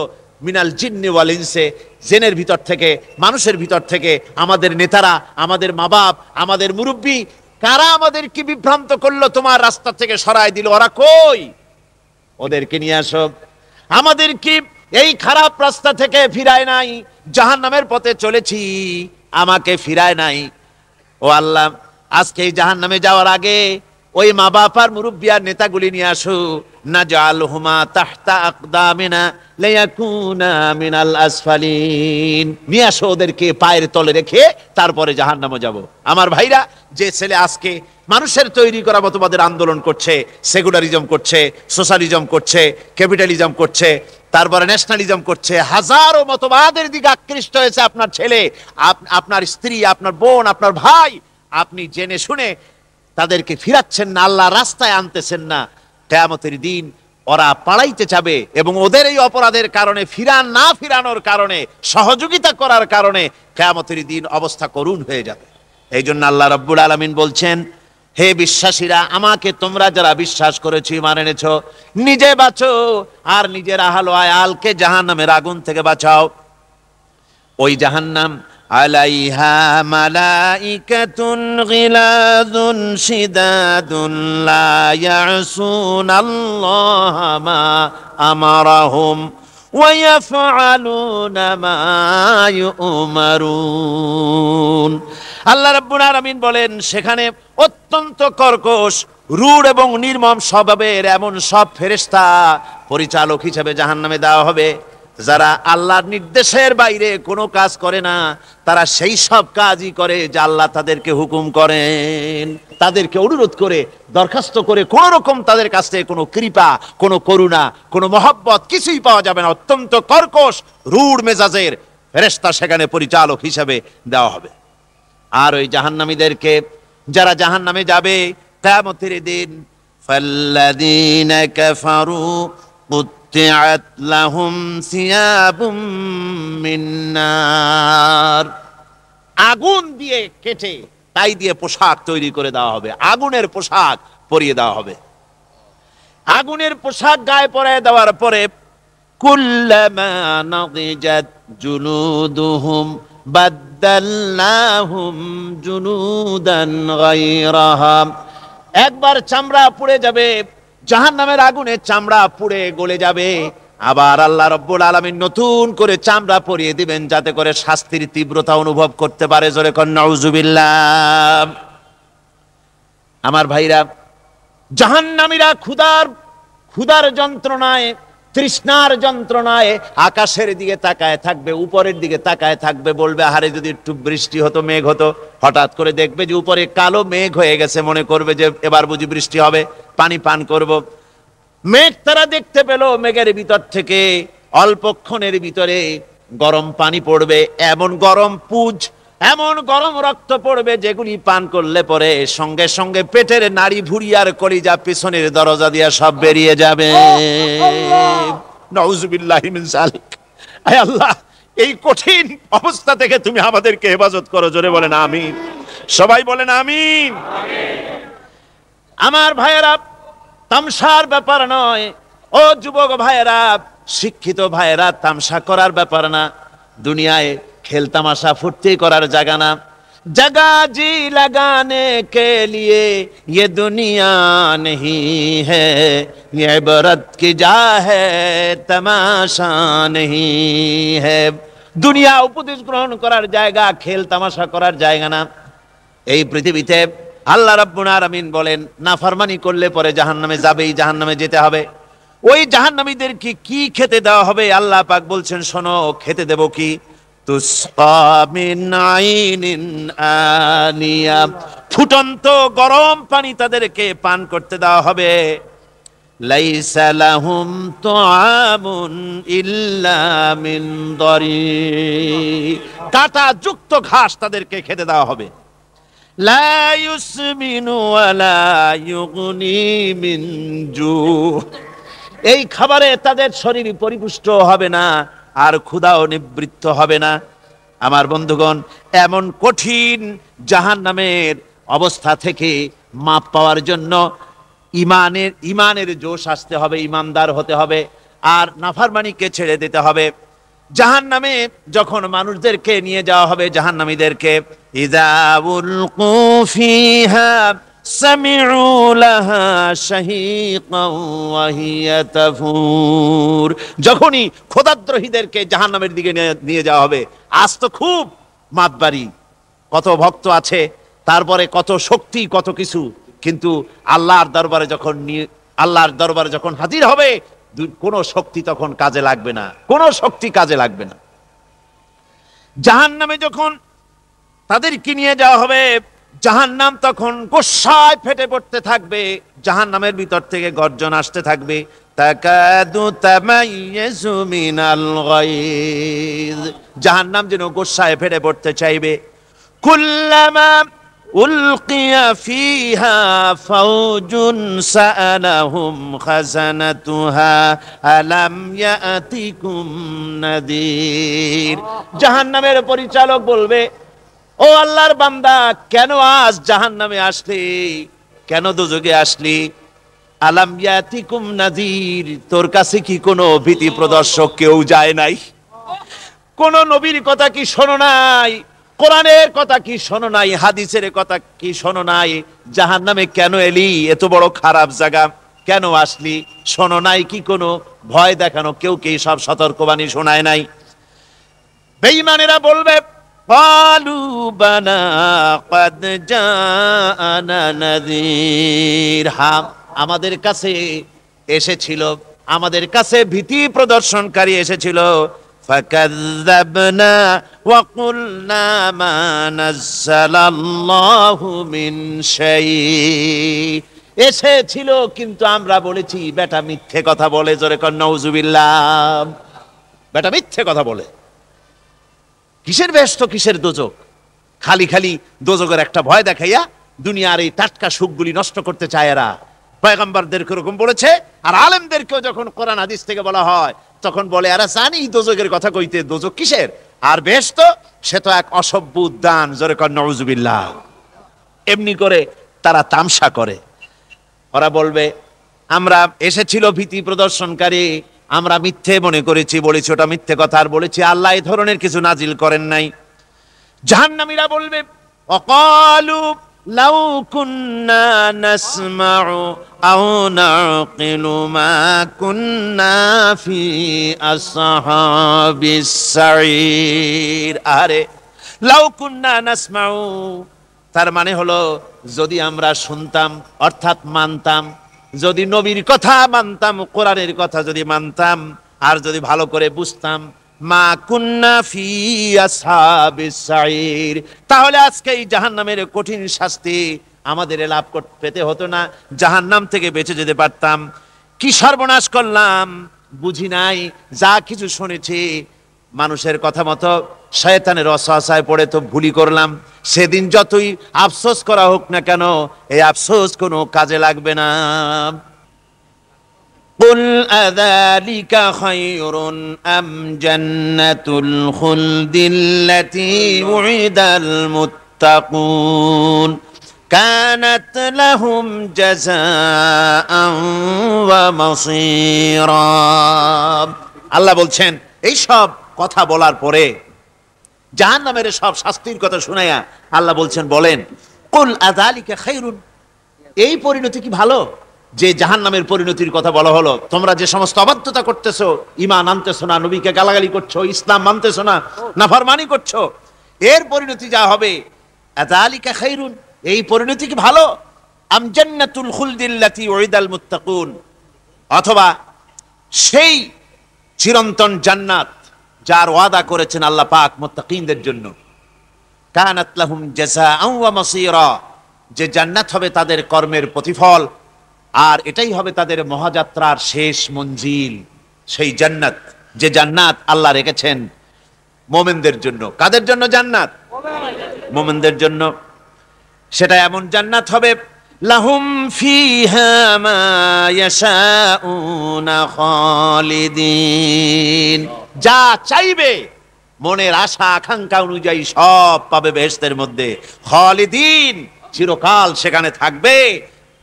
মিনাল জিন্নি ওয়াল ইনসে, জিনের ভিতর থেকে, মানুষের ভিতর থেকে, আমাদের নেতারা, আমাদের মা বাপ, আমাদের মুরব্বী, কারা আমাদেরকে বিভ্রান্ত করলো, তোমার রাস্তা থেকে সরায় দিল, ওরা কই? ওদেরকে নিয়ে আসো। আমাদেরকে এই খারাপ রাস্তা থেকে ফিরায় নাই, জাহান্নামের পথে চলেছি, আমাকে ফিরায় নাই। ও আল্লাহ, আজকে এই জাহান্নামে যাওয়ার আগে ওই মা বাপ আর মুরব্বী আর নেতাগুলি নিয়ে আসো, নাজআলহুমা তাহতা আকদামিনা লিয়াকুনা মিনাল আসফালিন, নিয়ে আসো ওদেরকে পায়ের তলে রেখে তারপরে জাহান্নামে যাব। আমার ভাইরা, যে ছেলে আজকে মানুষের তৈরি করা মতবাদের আন্দোলন করছে, সেকুলারিজম করছে, সোশ্যালিজম করছে, ক্যাপিটালিজম করছে, তারপরে ন্যাশনালিজম করছে, হাজারো মতবাদের দিকে আকৃষ্ট হয়েছে আপনার ছেলে, আপনার স্ত্রী, আপনার বোন, আপনার ভাই, আপনি জেনে শুনে তাদেরকে ফিরাচ্ছেন না, আল্লাহ রাস্তায় আনতেছেন না। কিয়ামতের দিন ওরা পালাইতে যাবে, এবং ওদের এই অপরাধের কারণে, না ফিরানোর কারণে, সহযোগিতা করার কারণে কিয়ামতের দিন অবস্থা করুণ হয়ে যাবে। এই জন্য আল্লাহ রাব্বুল আলামিন বলছেন, হে বিশ্বাসীরা, আমাকে তোমরা যারা বিশ্বাস করেছো, ঈমান এনেছো, নিজে বাঁচো আর নিজের আহল আয়ালকে জাহান্নামের আগুন থেকে বাঁচাও। ওই জাহান্নাম আলাইহা মালাইকাতুন গিলাযুন শিদাদুন লা ইয়াসুনাল্লাহা মা আমারাহুম ওয়া ইয়াফআলুনা মা ইউমারুন। আল্লাহ রাব্বুল আলামিন বলেন, সেখানে অত্যন্ত কর্কশ, রূঢ় এবং নির্মম স্বভাবের এমন সব ফেরেশতা পরিচালক হিসেবে জাহান্নামে দেওয়া হবে, যারা আল্লাহর নির্দেশের বাইরে কোনো কাজ করে না, তারা সেই সব কাজই করে যা আল্লাহ তাদেরকে হুকুম করেন। তাদেরকে অনুরোধ করে, দরখাস্ত করে কোন রকম তাদের কাছ থেকে কোনো কৃপা, কোনো করুণা, কোনো মহব্বত কিছুই পাওয়া যাবে না। অত্যন্ত কর্কশ, রূঢ় মেজাজের ফেরেশতা সেখানে পরিচালক হিসেবে দেওয়া হবে। আর ওই জাহান্নামীদেরকে, যারা জাহান্নামে যাবে কিয়ামতের দিন, ফাল্লাযীনা কাফারু কুত্তিআত লাহুম সিয়াবুম মিন নার, আগুন দিয়ে কেটে তাই দিয়ে পোশাক তৈরি করে দেওয়া হবে, আগুনের পোশাক পরিয়ে দেওয়া হবে। আগুনের পোশাক গায়ে পরায় দেওয়ার পরে, কুল্লামা নাদিজাত জুলুদুহুম বাদদালনাহুম জুলুদান গায়রাহা, একবার চামড়া পুড়ে যাবে, জাহান্নামের আগুনে চামড়া পুড়ে গলে যাবে, আবার আল্লাহ রাব্বুল আলামিন নতুন করে চামড়া পরিয়ে দিবেন, যাতে করে শাস্তির তীব্রতা অনুভব করতে পারে। জোরে কোন নাউজুবিল্লাহ। আমার ভাইরা, জাহান্নামীরা ক্ষুধার যন্ত্রণায়, তৃষ্ণার যন্ত্রণায় আকাশের দিকে তাকায় থাকবে, উপরের দিকে তাকায় থাকবে, বলবে, আহারে যদি একটু বৃষ্টি হতো, মেঘ হতো। হঠাৎ করে দেখবে যে উপরে কালো মেঘ হয়ে গেছে, মনে করবে যে এবার বুঝি বৃষ্টি হবে, পানি পান করব। মেঘ তারা দেখতে পেল, মেঘের ভিতর থেকে অল্পক্ষণের ভিতরে গরম পানি পড়বে, এমন গরম পুজ, এমন গরম রক্ত পড়বে, যেগুলি পান করলে পরে সঙ্গে সঙ্গে পেটের নাড়ি, ভুঁড়ি আর কলিজা পিছনের দরজা দিয়ে সব বেরিয়ে যাবে। নাউজুবিল্লাহি মিন যালিক। আয় আল্লাহ, এই কঠিন অবস্থা থেকে তুমি আমাদেরকে হেফাজত করো। জোরে বলেন আমিন। সবাই বলেন আমিন। আমার ভাইয়েরা, তামসার ব্যাপার নয়। ও যুবক ভাইয়েরা, শিক্ষিত ভাইয়েরা, তামসা করার ব্যাপার না। দুনিয়ায় খেল তামাশা ফুর্তি করার জায়গা না। जगह जी लगाने के लिए ये दुनिया नहीं है, ये इबरत की जा है तमाशा नहीं है। দুনিয়া উপদেশ গ্রহণ করার জায়গা, খেল তামাশা করার জায়গা না। এই পৃথিবীতে আল্লাহ রাব্বুল আলামিন বলেন, নাফরমানি করলে পরে জাহান্নামে যাবেই, জাহান্নামে যেতে হবে। ওই জাহান্নামীদেরকে কি খেতে দেওয়া হবে? আল্লাহ পাক বলছেন, শোনো, খেতে দেব কি? তুসকা মিন আইনিন আনিয়া, ফুটন্ত গরম পানি তাদেরকে পান করতে দেওয়া হবে। লাইসা লাহুম তুআমুন ইল্লা মিন দারি, কাঁটা যুক্ত ঘাস তাদেরকে খেতে দেওয়া হবে। লা ইউসমিনু ওয়ালা ইউগনি মিন জু, এই খাবারে তাদের শরীর পরিপুষ্ট হবে না, আর ক্ষুধাও নিবৃত্ত হবে না। আমার বন্ধুগণ, এমন কঠিন জাহান্নামের অবস্থা থেকে মাপ পাওয়ার জন্য ইমানের জোশ আসতে হবে, ইমানদার হতে হবে, আর নাফরমানিকে ছেড়ে দিতে হবে। জাহান্নামে যখন মানুষদেরকে নিয়ে যাওয়া হবে, জাহান্নামীদেরকে, ইযা উলকু ফিহা সামিউ লাহা শাহীকান ওয়া হিয়া তাফুর, যখনই খোদাদ্রোহীদেরকে জাহান্নামের দিকে নিয়ে যাওয়া হবে, আজ তো খুব মাতবাড়ি, কত ভক্ত আছে, তারপরে কত শক্তি, কত কিছু, কিন্তু আল্লাহর দরবারে যখন হাজির হবে, কোন শক্তি তখন কাজে লাগবে না, কোন শক্তি কাজে লাগবে না। জাহান্নামে যখন তাদেরকে নিয়ে যাওয়া হবে, জাহান্নাম তখন গোসায় ফেটে পড়তে থাকবে, জাহান্নামের ভিতর থেকে গর্জন আসতে থাকবে, তাকাদু তামাইয়াজু মিনাল গায়জ, জাহান্নাম যেন গোসায় ফেটে পড়তে চাইবে। কুল্লামা উলকিয়া ফিহা ফাওজুন সাআলাহুম খাজানাতুহা আলাম ইয়াতিকুম নাদির, জাহান্নামের পরিচালক বলবে, ও আল্লাহর বান্দা, কেন আজ জাহান্নামে আসলি, কেন দোজখে আসলি? আলাম ইয়াতিকুম নাদির, তোর কাছে কি কোনো ভীতি প্রদর্শক কেউ যায় নাই? কোন নবীর কথা কি শোনো নাই? কোরআনের কথা কি শোনো নাই? হাদিসের কথা কি শোনো নাই? জাহান্নামে কেন এলি? এত বড় খারাপ জায়গা কেন আসলি? শোনো নাই কি? কোনো ভয় দেখানো কেউ কি সব সতর্কবাণী শোনায় নাই? বেঈমানেরা বলবে, ক্বালু বালা ক্বাদ জাআনা নাযীর, হ্যাঁ, আমাদের কাছে এসেছিল, আমাদের কাছে ভীতি প্রদর্শনকারী এসেছিল। ফাকাযযাবনা ওয়া কুলনা মা নাযালাল্লাহু মিন শাই, এসেছিল কিন্তু আমরা বলেছি বেটা মিথ্যে কথা বলে। জোরে কর নাউযুবিল্লাহ। বেটা মিথ্যে কথা বলে। কিসের বেহেশত, কিসের দোজখ? খালি খালি দোজখের একটা ভয় দেখাইয়া দুনিয়ার এই টাটকা সুখগুলি নষ্ট করতে চায় এরা। পয়গম্বরদেরকে এরকম বলেছে, আর আলেমদেরকেও যখন কোরআন হাদিস থেকে বলা হয় তখন বলে, এরা জানি দোজখের কথা কইতে, দোজখ কিসের, আর বেহেশত সে তো এক অসভ্য উদ্যান। জোরে কর নাউযুবিল্লাহ। এমনি করে তারা তামসা করে। ওরা বলবে, আমরা এসেছিল ভীতি প্রদর্শনকারী, আমরা মিথ্যে মনে করেছি, বলেছি ওটা মিথ্যে কথা, আর বলেছি আল্লাহ এই ধরনের কিছু নাজিল করেন নাই। জাহান্নামীরা বলবে, ওয়াকালু লাউ কুন্না নাসমাউ আও নাকিলু মা কুন্না ফি আসহাবিস সাঈর, আরে লাউ কুন্না নাসমাউ, তার মানে হলো যদি আমরা শুনতাম, অর্থাৎ মানতাম, যদি নবীর কথা মানতাম, কোরআনের কথা যদি মানতাম, আর যদি ভালো করে বুঝতাম, মা কুন্না ফি আসহাবিস সাঈর, তাহলে আজকে এই জাহান্নামের কঠিন শাস্তি আমাদের লাভ পেতে হতো না, জাহান্নাম থেকে বেঁচে যেতে পারতাম। কি সর্বনাশ করলাম, বুঝি নাই, যা কিছু শুনেছি মানুষের কথা মতো শয়তানের ওয়াসওয়াসায় পড়ে তো ভুলই করলাম। সেদিন যতই আফসোস করা হোক না কেন, এই আফসোস কোনো কাজে লাগবে না। কুল আযালিকা খায়রুন আম জান্নাতুল খুলদিল্লাতী উইদাল মুত্তাকুন কানাত লাহুম জাযাআন ওয়া মাসীরা। আল্লাহ বলছেন এই সব কথা বলার পরে জাহান্নামের সব শাস্তির কথা শুনাইয়া আল্লাহ বলছেন বলেন কুল আযালিকা খায়রুন, এই পরিণতি কি ভালো যে জাহান্নামের পরিণতির কথা বলা হলো? তোমরা যে সমস্ত অবাধ্যতা করতেছো, ঈমান আনতেছো না, নবীকে গালাগালি করছো, ইসলাম মানতেছো না, নাফরমানি করছো, এর পরিণতি যা হবে আযালিকা খায়রুন, এই পরিণতি কি ভালো? আম জান্নাতুল খুলদিল্লাতী উইদাল মুত্তাকুন, অথবা সেই চিরন্তন জান্নাত যার ওয়াদা করেছেন আল্লাহ পাক মুত্তাকিনদের জন্য। কানাত লাহুম জাযাআন ওয়া মাসীরা, যে জান্নাত হবে তাদের কর্মের প্রতিফল, আর এটাই হবে তাদের মহাযাত্রার শেষ মঞ্জিল। সেই জান্নাত, যে জান্নাত আল্লাহ রেখেছেন মুমিনদের জন্য। কাদের জন্য জান্নাত? মুমিনদের জন্য। সেটা এমন জান্নাত হবে লাহুম ফিহা মা ইয়াশাউনা খালিদিন, যা চাইবে মনের আশা আকাঙ্ক্ষা অনুযায়ী সব পাবে বেহেশতের মধ্যে। খালিদিন, চিরকাল সেখানে থাকবে।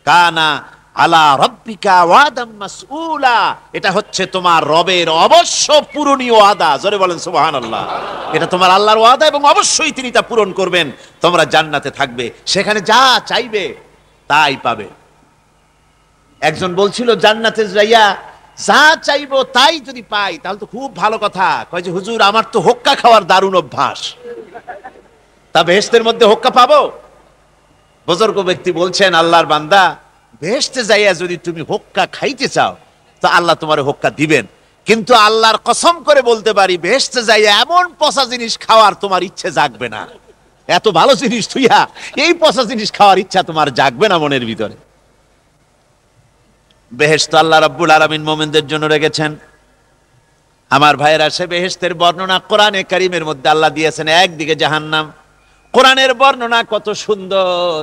কানা আলা রাব্বিকা ওয়াদাম মাসউলা, এটা হচ্ছে তোমার রবের অবশ্য পূরণীয় ওয়াদা। জোরে বলেন সুবহানাল্লাহ। এটা তোমার আল্লাহর ওয়াদা এবং অবশ্যই তিনি তা পূরণ করবেন। তোমরা জান্নাতে থাকবে, সেখানে যা চাইবে তাই পাবে। একজন বলছিল জান্নাতে যাইয়া যা চাইবো তাই যদি পাই তাহলে তো খুব ভালো কথা। কয় যে হুজুর আমার তো হোক্কা খাওয়ার দারুণ অভ্যাস, তা বেহেশতের মধ্যে হোক্কা পাবো? বুজুর্গ ব্যক্তি বলছেন আল্লাহর বান্দা, বেহেশতে যাইয়া যদি তুমি হোক্কা খাইতে চাও তো আল্লাহ তোমার হোক্কা দিবেন, কিন্তু আল্লাহর কসম করে বলতে পারি বেহেশতে যাইয়া এমন পচা জিনিস খাওয়ার তোমার ইচ্ছে জাগবে না। এত ভালো জিনিস তুইয়া এই পচা জিনিস খাওয়ার ইচ্ছা তোমার জাগবে না মনের ভিতরে। বেহেশত আল্লাহ রাব্বুল আলামিন মুমিনদের জন্য রেখেছেন। আমার ভাইয়েরা, সে বেহেশতের বর্ণনা কোরআনে কারীমের মধ্যে আল্লাহ দিয়েছেন। একদিকে জাহান্নাম, কোরআনের বর্ণনা কত সুন্দর।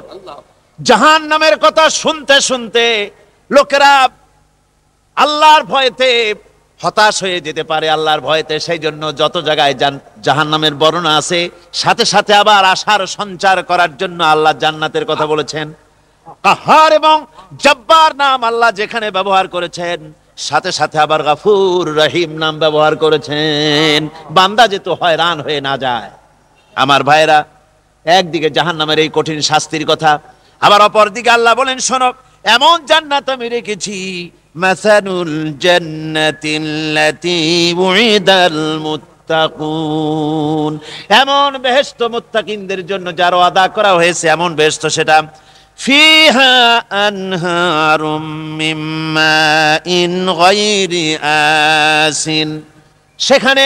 জাহান্নামের কথা শুনতে শুনতে লোকেরা আল্লাহর ভয়েতে হতাশ হয়ে যেতে পারে, আল্লাহর ভয়েতে। সেই জন্য যত জায়গায় জাহান্নামের বর্ণনা আছে সাথে সাথে আবার আশার সঞ্চার করার জন্য আল্লাহ জান্নাতের কথা বলেছেন। কাহার এবং জব্বার নাম আল্লাহ যেখানে ব্যবহার করেছেন সাথে সাথে আবার গাফুর রহিম নাম ব্যবহার করেছেন, বান্দা যেন হয়রান হয়ে না যায়। আমার ভাইরা, একদিকে জাহান্নামের এই কঠিন শাস্তির কথা, আবার অপর দিকে আল্লাহ বলেন শোনো, এমন জান্নাত আমি রেখেছি মাসানুল জান্নাতিল্লাতী উইদাল মুত্তাকুন, এমন বেহেশত মুত্তাকিনদের জন্য যার ওয়াদা করা হয়েছে এমন বেহেশত, সেটা ফিহা আনহারুম মিন মাইন গায়রি আসিন, সেখানে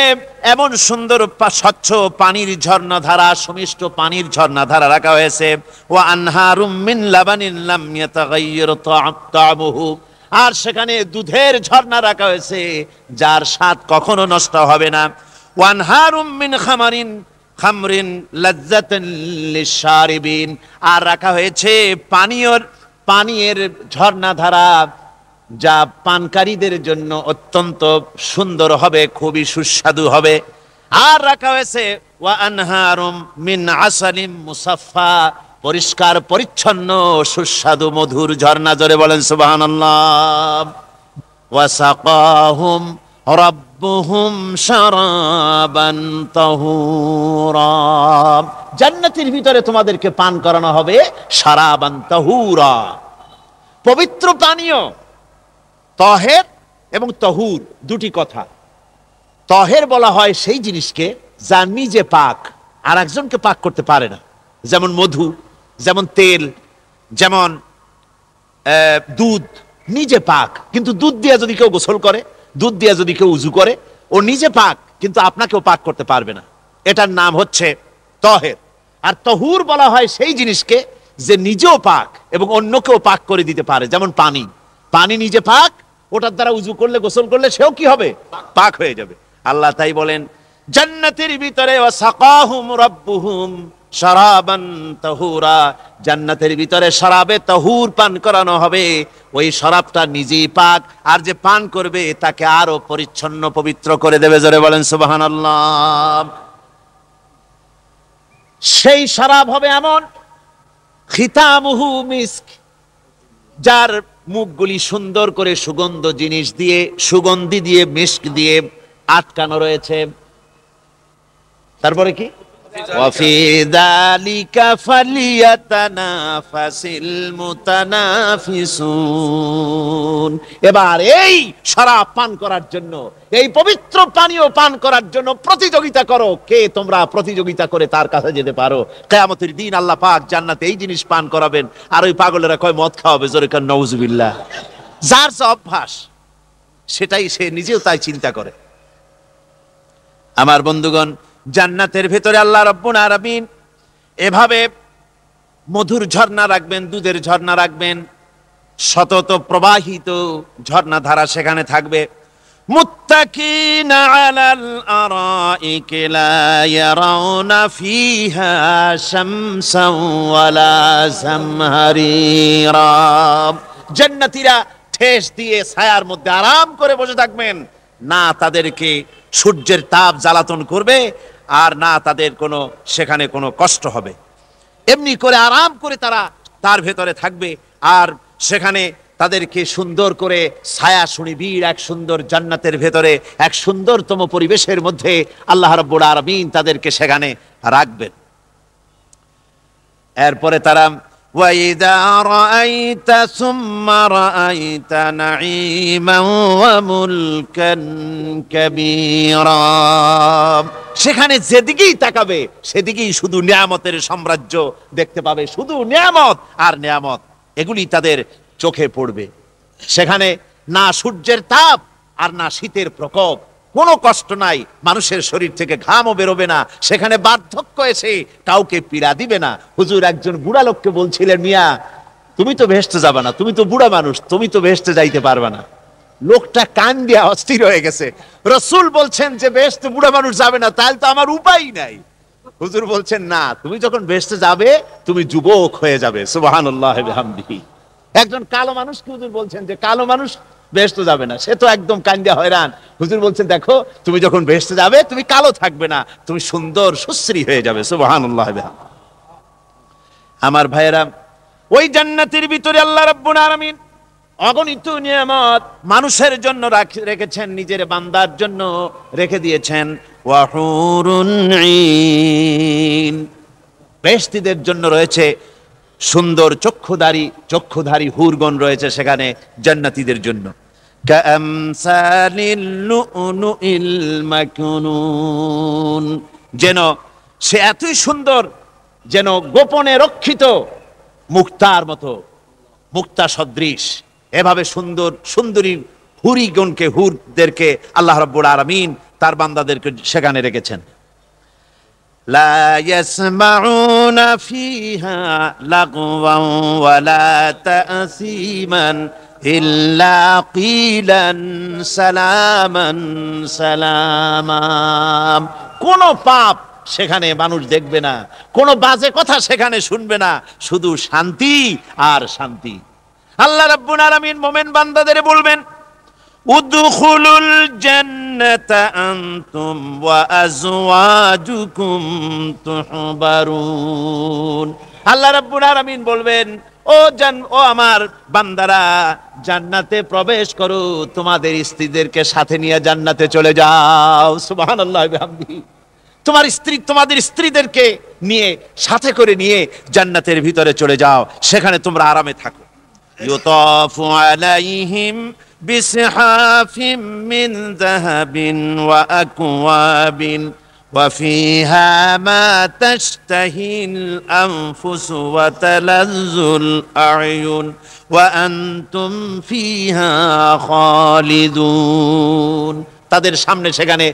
এমন সুন্দর স্বচ্ছ পানির ঝর্ণাধারা, সুমিষ্ট পানির ঝর্ণাধারা রাখা হয়েছে। ওয়া আনহারুম মিন লাবানিন লাম ইয়াতাগায়্যার তা'আমুহু, আর সেখানে দুধের ঝর্ণা রাখা হয়েছে যার স্বাদ কখনো নষ্ট হবে না। ওয়া আনহারুম মিন খামরিন লাজ্জাতান লিশারিবিন, আর রাখা হয়েছে পানীয়ের ঝর্ণাধারা যা পানকারীদের জন্য অত্যন্ত সুন্দর হবে, খুবই সুস্বাদু হবে। আর রাখা হয়েছে ওয়া আনহারুম মিন আসালিম মুসাফফা, পরিষ্কার পরিচ্ছন্ন সুস্বাদু মধুর ঝর্ণা। জোরে বলেন সুবহানাল্লাহ। ওয়া সাকাহুম রাব্বুহুম শারাবান তাহুরা, জান্নাতের ভিতরে তোমাদেরকে পান করানো হবে শারাবান তাহুরা, পবিত্র পানীয়। তহের এবং তহুর দুটি কথা। তহের বলা হয় সেই জিনিসকে যা নিজে পাক আর একজনকে পাক করতে পারে না, যেমন মধু, যেমন তেল, যেমন দুধ নিজে পাক, কিন্তু দুধ দিয়ে যদি কেউ গোসল করে, দুধ দিয়ে যদি কেউ উজু করে, ও নিজে পাক কিন্তু আপনাকেও পাক করতে পারবে না। এটার নাম হচ্ছে তহের। আর তহুর বলা হয় সেই জিনিসকে যে নিজেও পাক এবং অন্যকেও পাক করে দিতে পারে, যেমন পানি। পানি নিজে পাক, ওটার দ্বারা উজু করলে, গোসল করলে সেও কি হবে? পাক হয়ে যাবে। আল্লাহ তাই বলেন জান্নাতের ভিতরে ওয়াসাকাহুম রাব্বুহুম শারাবান তাহুরা, জান্নাতের ভিতরে শরাবে তাহুর পান করানো হবে। ওই শরাবটা নিজেই পাক, আর যে পান করবে তাকে আরো পরিচ্ছন্ন পবিত্র করে দেবে। জোরে বলেন সুবহানাল্লাহ। সেই শরাব হবে এমন, খিতামুহু মিস্ক, যার মুখগুলি সুন্দর করে সুগন্ধি দিয়ে মিস্ক দিয়ে আটকানো রয়েছে। তারপরে কি, ওয়াফি যালিকা ফালিয়াতানাফাসিল মুতানাফিসুন। এবার এই শরাব পান করার জন্য, এই পবিত্র পানীয় পান করার জন্য প্রতিযোগিতা করো, কে তোমরা প্রতিযোগিতা করে তার কাছে যেতে পারো। কিয়ামতের দিন আল্লাহ পাক জান্নাতে এই জিনিস পান করাবেন, আর ওই পাগলেরা কয় মদ খাওয়াবে, জোরে কান নাউজুবিল্লাহ। যার যে অভ্যাস সেটাই সে নিজেও তাই চিন্তা করে। আমার বন্ধুগণ, জান্নাতের ভেতরে আল্লাহ রাব্বুল আলামিন এভাবে মধুর ঝর্ণা রাখবেন, দুধের ঝর্ণা রাখবেন, সতত প্রবাহিত ঝর্ণা ধারা সেখানে থাকবে। মুত্তাকিনা আলাল আরাইকি লা ইয়ারাউনা ফিহা শামসান ওয়ালা জামহারিরা। জান্নাতীরা ঠেস দিয়ে ছায়ার মধ্যে আরাম করে বসে থাকবেন, না তাদেরকে সূর্যের তাপ জ্বালাতন করবে, আর না তাদের সেখানে কোনো কষ্ট হবে। এমনি করে আরাম করে তারা তার ভেতরে থাকবে, আর সেখানে তাদেরকে সুন্দর করে ছায়া সুনিবিড় এক সুন্দর জান্নাতের ভেতরে এক সুন্দরতম পরিবেশের মধ্যে আল্লাহ রাব্বুল আলামিন তাদেরকে সেখানে রাখবেন। এরপরে তারা وَإِذَا رَأَيْتَ ثُمَّ رَأَيْتَ نَعِيمًا وَمُلْكًا كَبِيرًا। সেখানে যেদিকেই তাকাবে সেদিকেই শুধু নিয়ামতের সাম্রাজ্য দেখতে পাবে, শুধু নিয়ামত আর নিয়ামত, এগুলি তাদের চোখে পড়বে। সেখানে না সূর্যের তাপ আর না শীতের প্রকোপ, কোনো কষ্ট নাই, মানুষের শরীর থেকে ঘামও বেরোবে না, সেখানে বার্ধক্য এসে কাউকে পীড়া দিবে না। হুজুর একজন বুড়া লোককে বলছিলেন, মিয়া তুমি তো ভেস্তে যাবে না, তুমি তো বুড়া মানুষ, তুমি তো ভেস্তে যাইতে পারবে না। লোকটা কান দিয়া অস্থির হয়ে গেছে। রাসূল বলছেন যে ভেস্তে বুড়া মানুষ যাবে না, তাহলে তো আমার উপায় নাই। হুজুর বলছেন না, তুমি যখন ভেস্তে যাবে তুমি যুবক হয়ে যাবে। সুবহানাল্লাহ ওয়া বিহামদিহি। একজন কালো মানুষকে হুজুর বলছেন যে কালো মানুষ বেহেশতে যাবে না, সে তো একদম কান্দিয়া হয়রান। হুজুর বলছেন দেখো, তুমি যখন বেহেশতে যাবে তুমি কালো থাকবে না, তুমি সুন্দর সুশ্রী হয়ে যাবে। সুবহানাল্লাহ। আমার ভাইয়েরা, ওই জান্নাতের ভিতরে আল্লাহ রাব্বুল আলামিন অগণিত নিয়ামত মানুষের জন্য রেখেছেন, নিজের বান্দার জন্য রেখে দিয়েছেন। ওয়া হুরুন ঈন, বেহেশতীদের জন্য রয়েছে সুন্দর চক্ষুধারী হুরগণ রয়েছে সেখানে জান্নাতীদের জন্য। কামসালিল লুউলুইল মাকনুন, যেন সে এতই সুন্দর, যেন গোপনে রক্ষিত মুক্তার মতো, মুক্তা সদৃশ। এভাবে সুন্দরী হুরদেরকে আল্লাহ রাব্বুল আলামিন তার বান্দাদেরকে সেখানে রেখেছেন। লা ইয়াসমাউনা ফিহা লাগওয়ান ওয়ালা তাসীমান ইল্লা কিলান সালামান সালামা। কোন পাপ সেখানে মানুষ দেখবে না, কোন বাজে কথা সেখানে শুনবে না, শুধু শান্তি আর শান্তি। আল্লাহ রাব্বুল আলামিন মুমিন বান্দাদের বলবেন, উদখুলুল জান্নাতা আনতুম ওয়া আজওয়াজুকুম তুহবারুন। আল্লাহ রাব্বুল আলামিন বলবেন, ও আমার বান্দারা, জান্নাতে প্রবেশ করো, তোমাদের স্ত্রীদেরকে সাথে নিয়ে জান্নাতে চলে যাও। সুবহানাল্লাহ ওয়া বিহামদিহি। তোমাদের স্ত্রীদেরকে নিয়ে, সাথে করে নিয়ে জান্নাতের ভিতরে চলে যাও, সেখানে তোমরা আরামে থাকো। ইউতাফু আলাইহিম বিসহাফিম মিন যাহাবিন ওয়া আকওয়াবিন ওয়া ফিহা মা তাশতাহিল আনফুসু ওয়া তালাজ্জুল আ'য়ুন ওয়া আনতুম ফিহা খালিদুন। তাদের সামনে সেখানে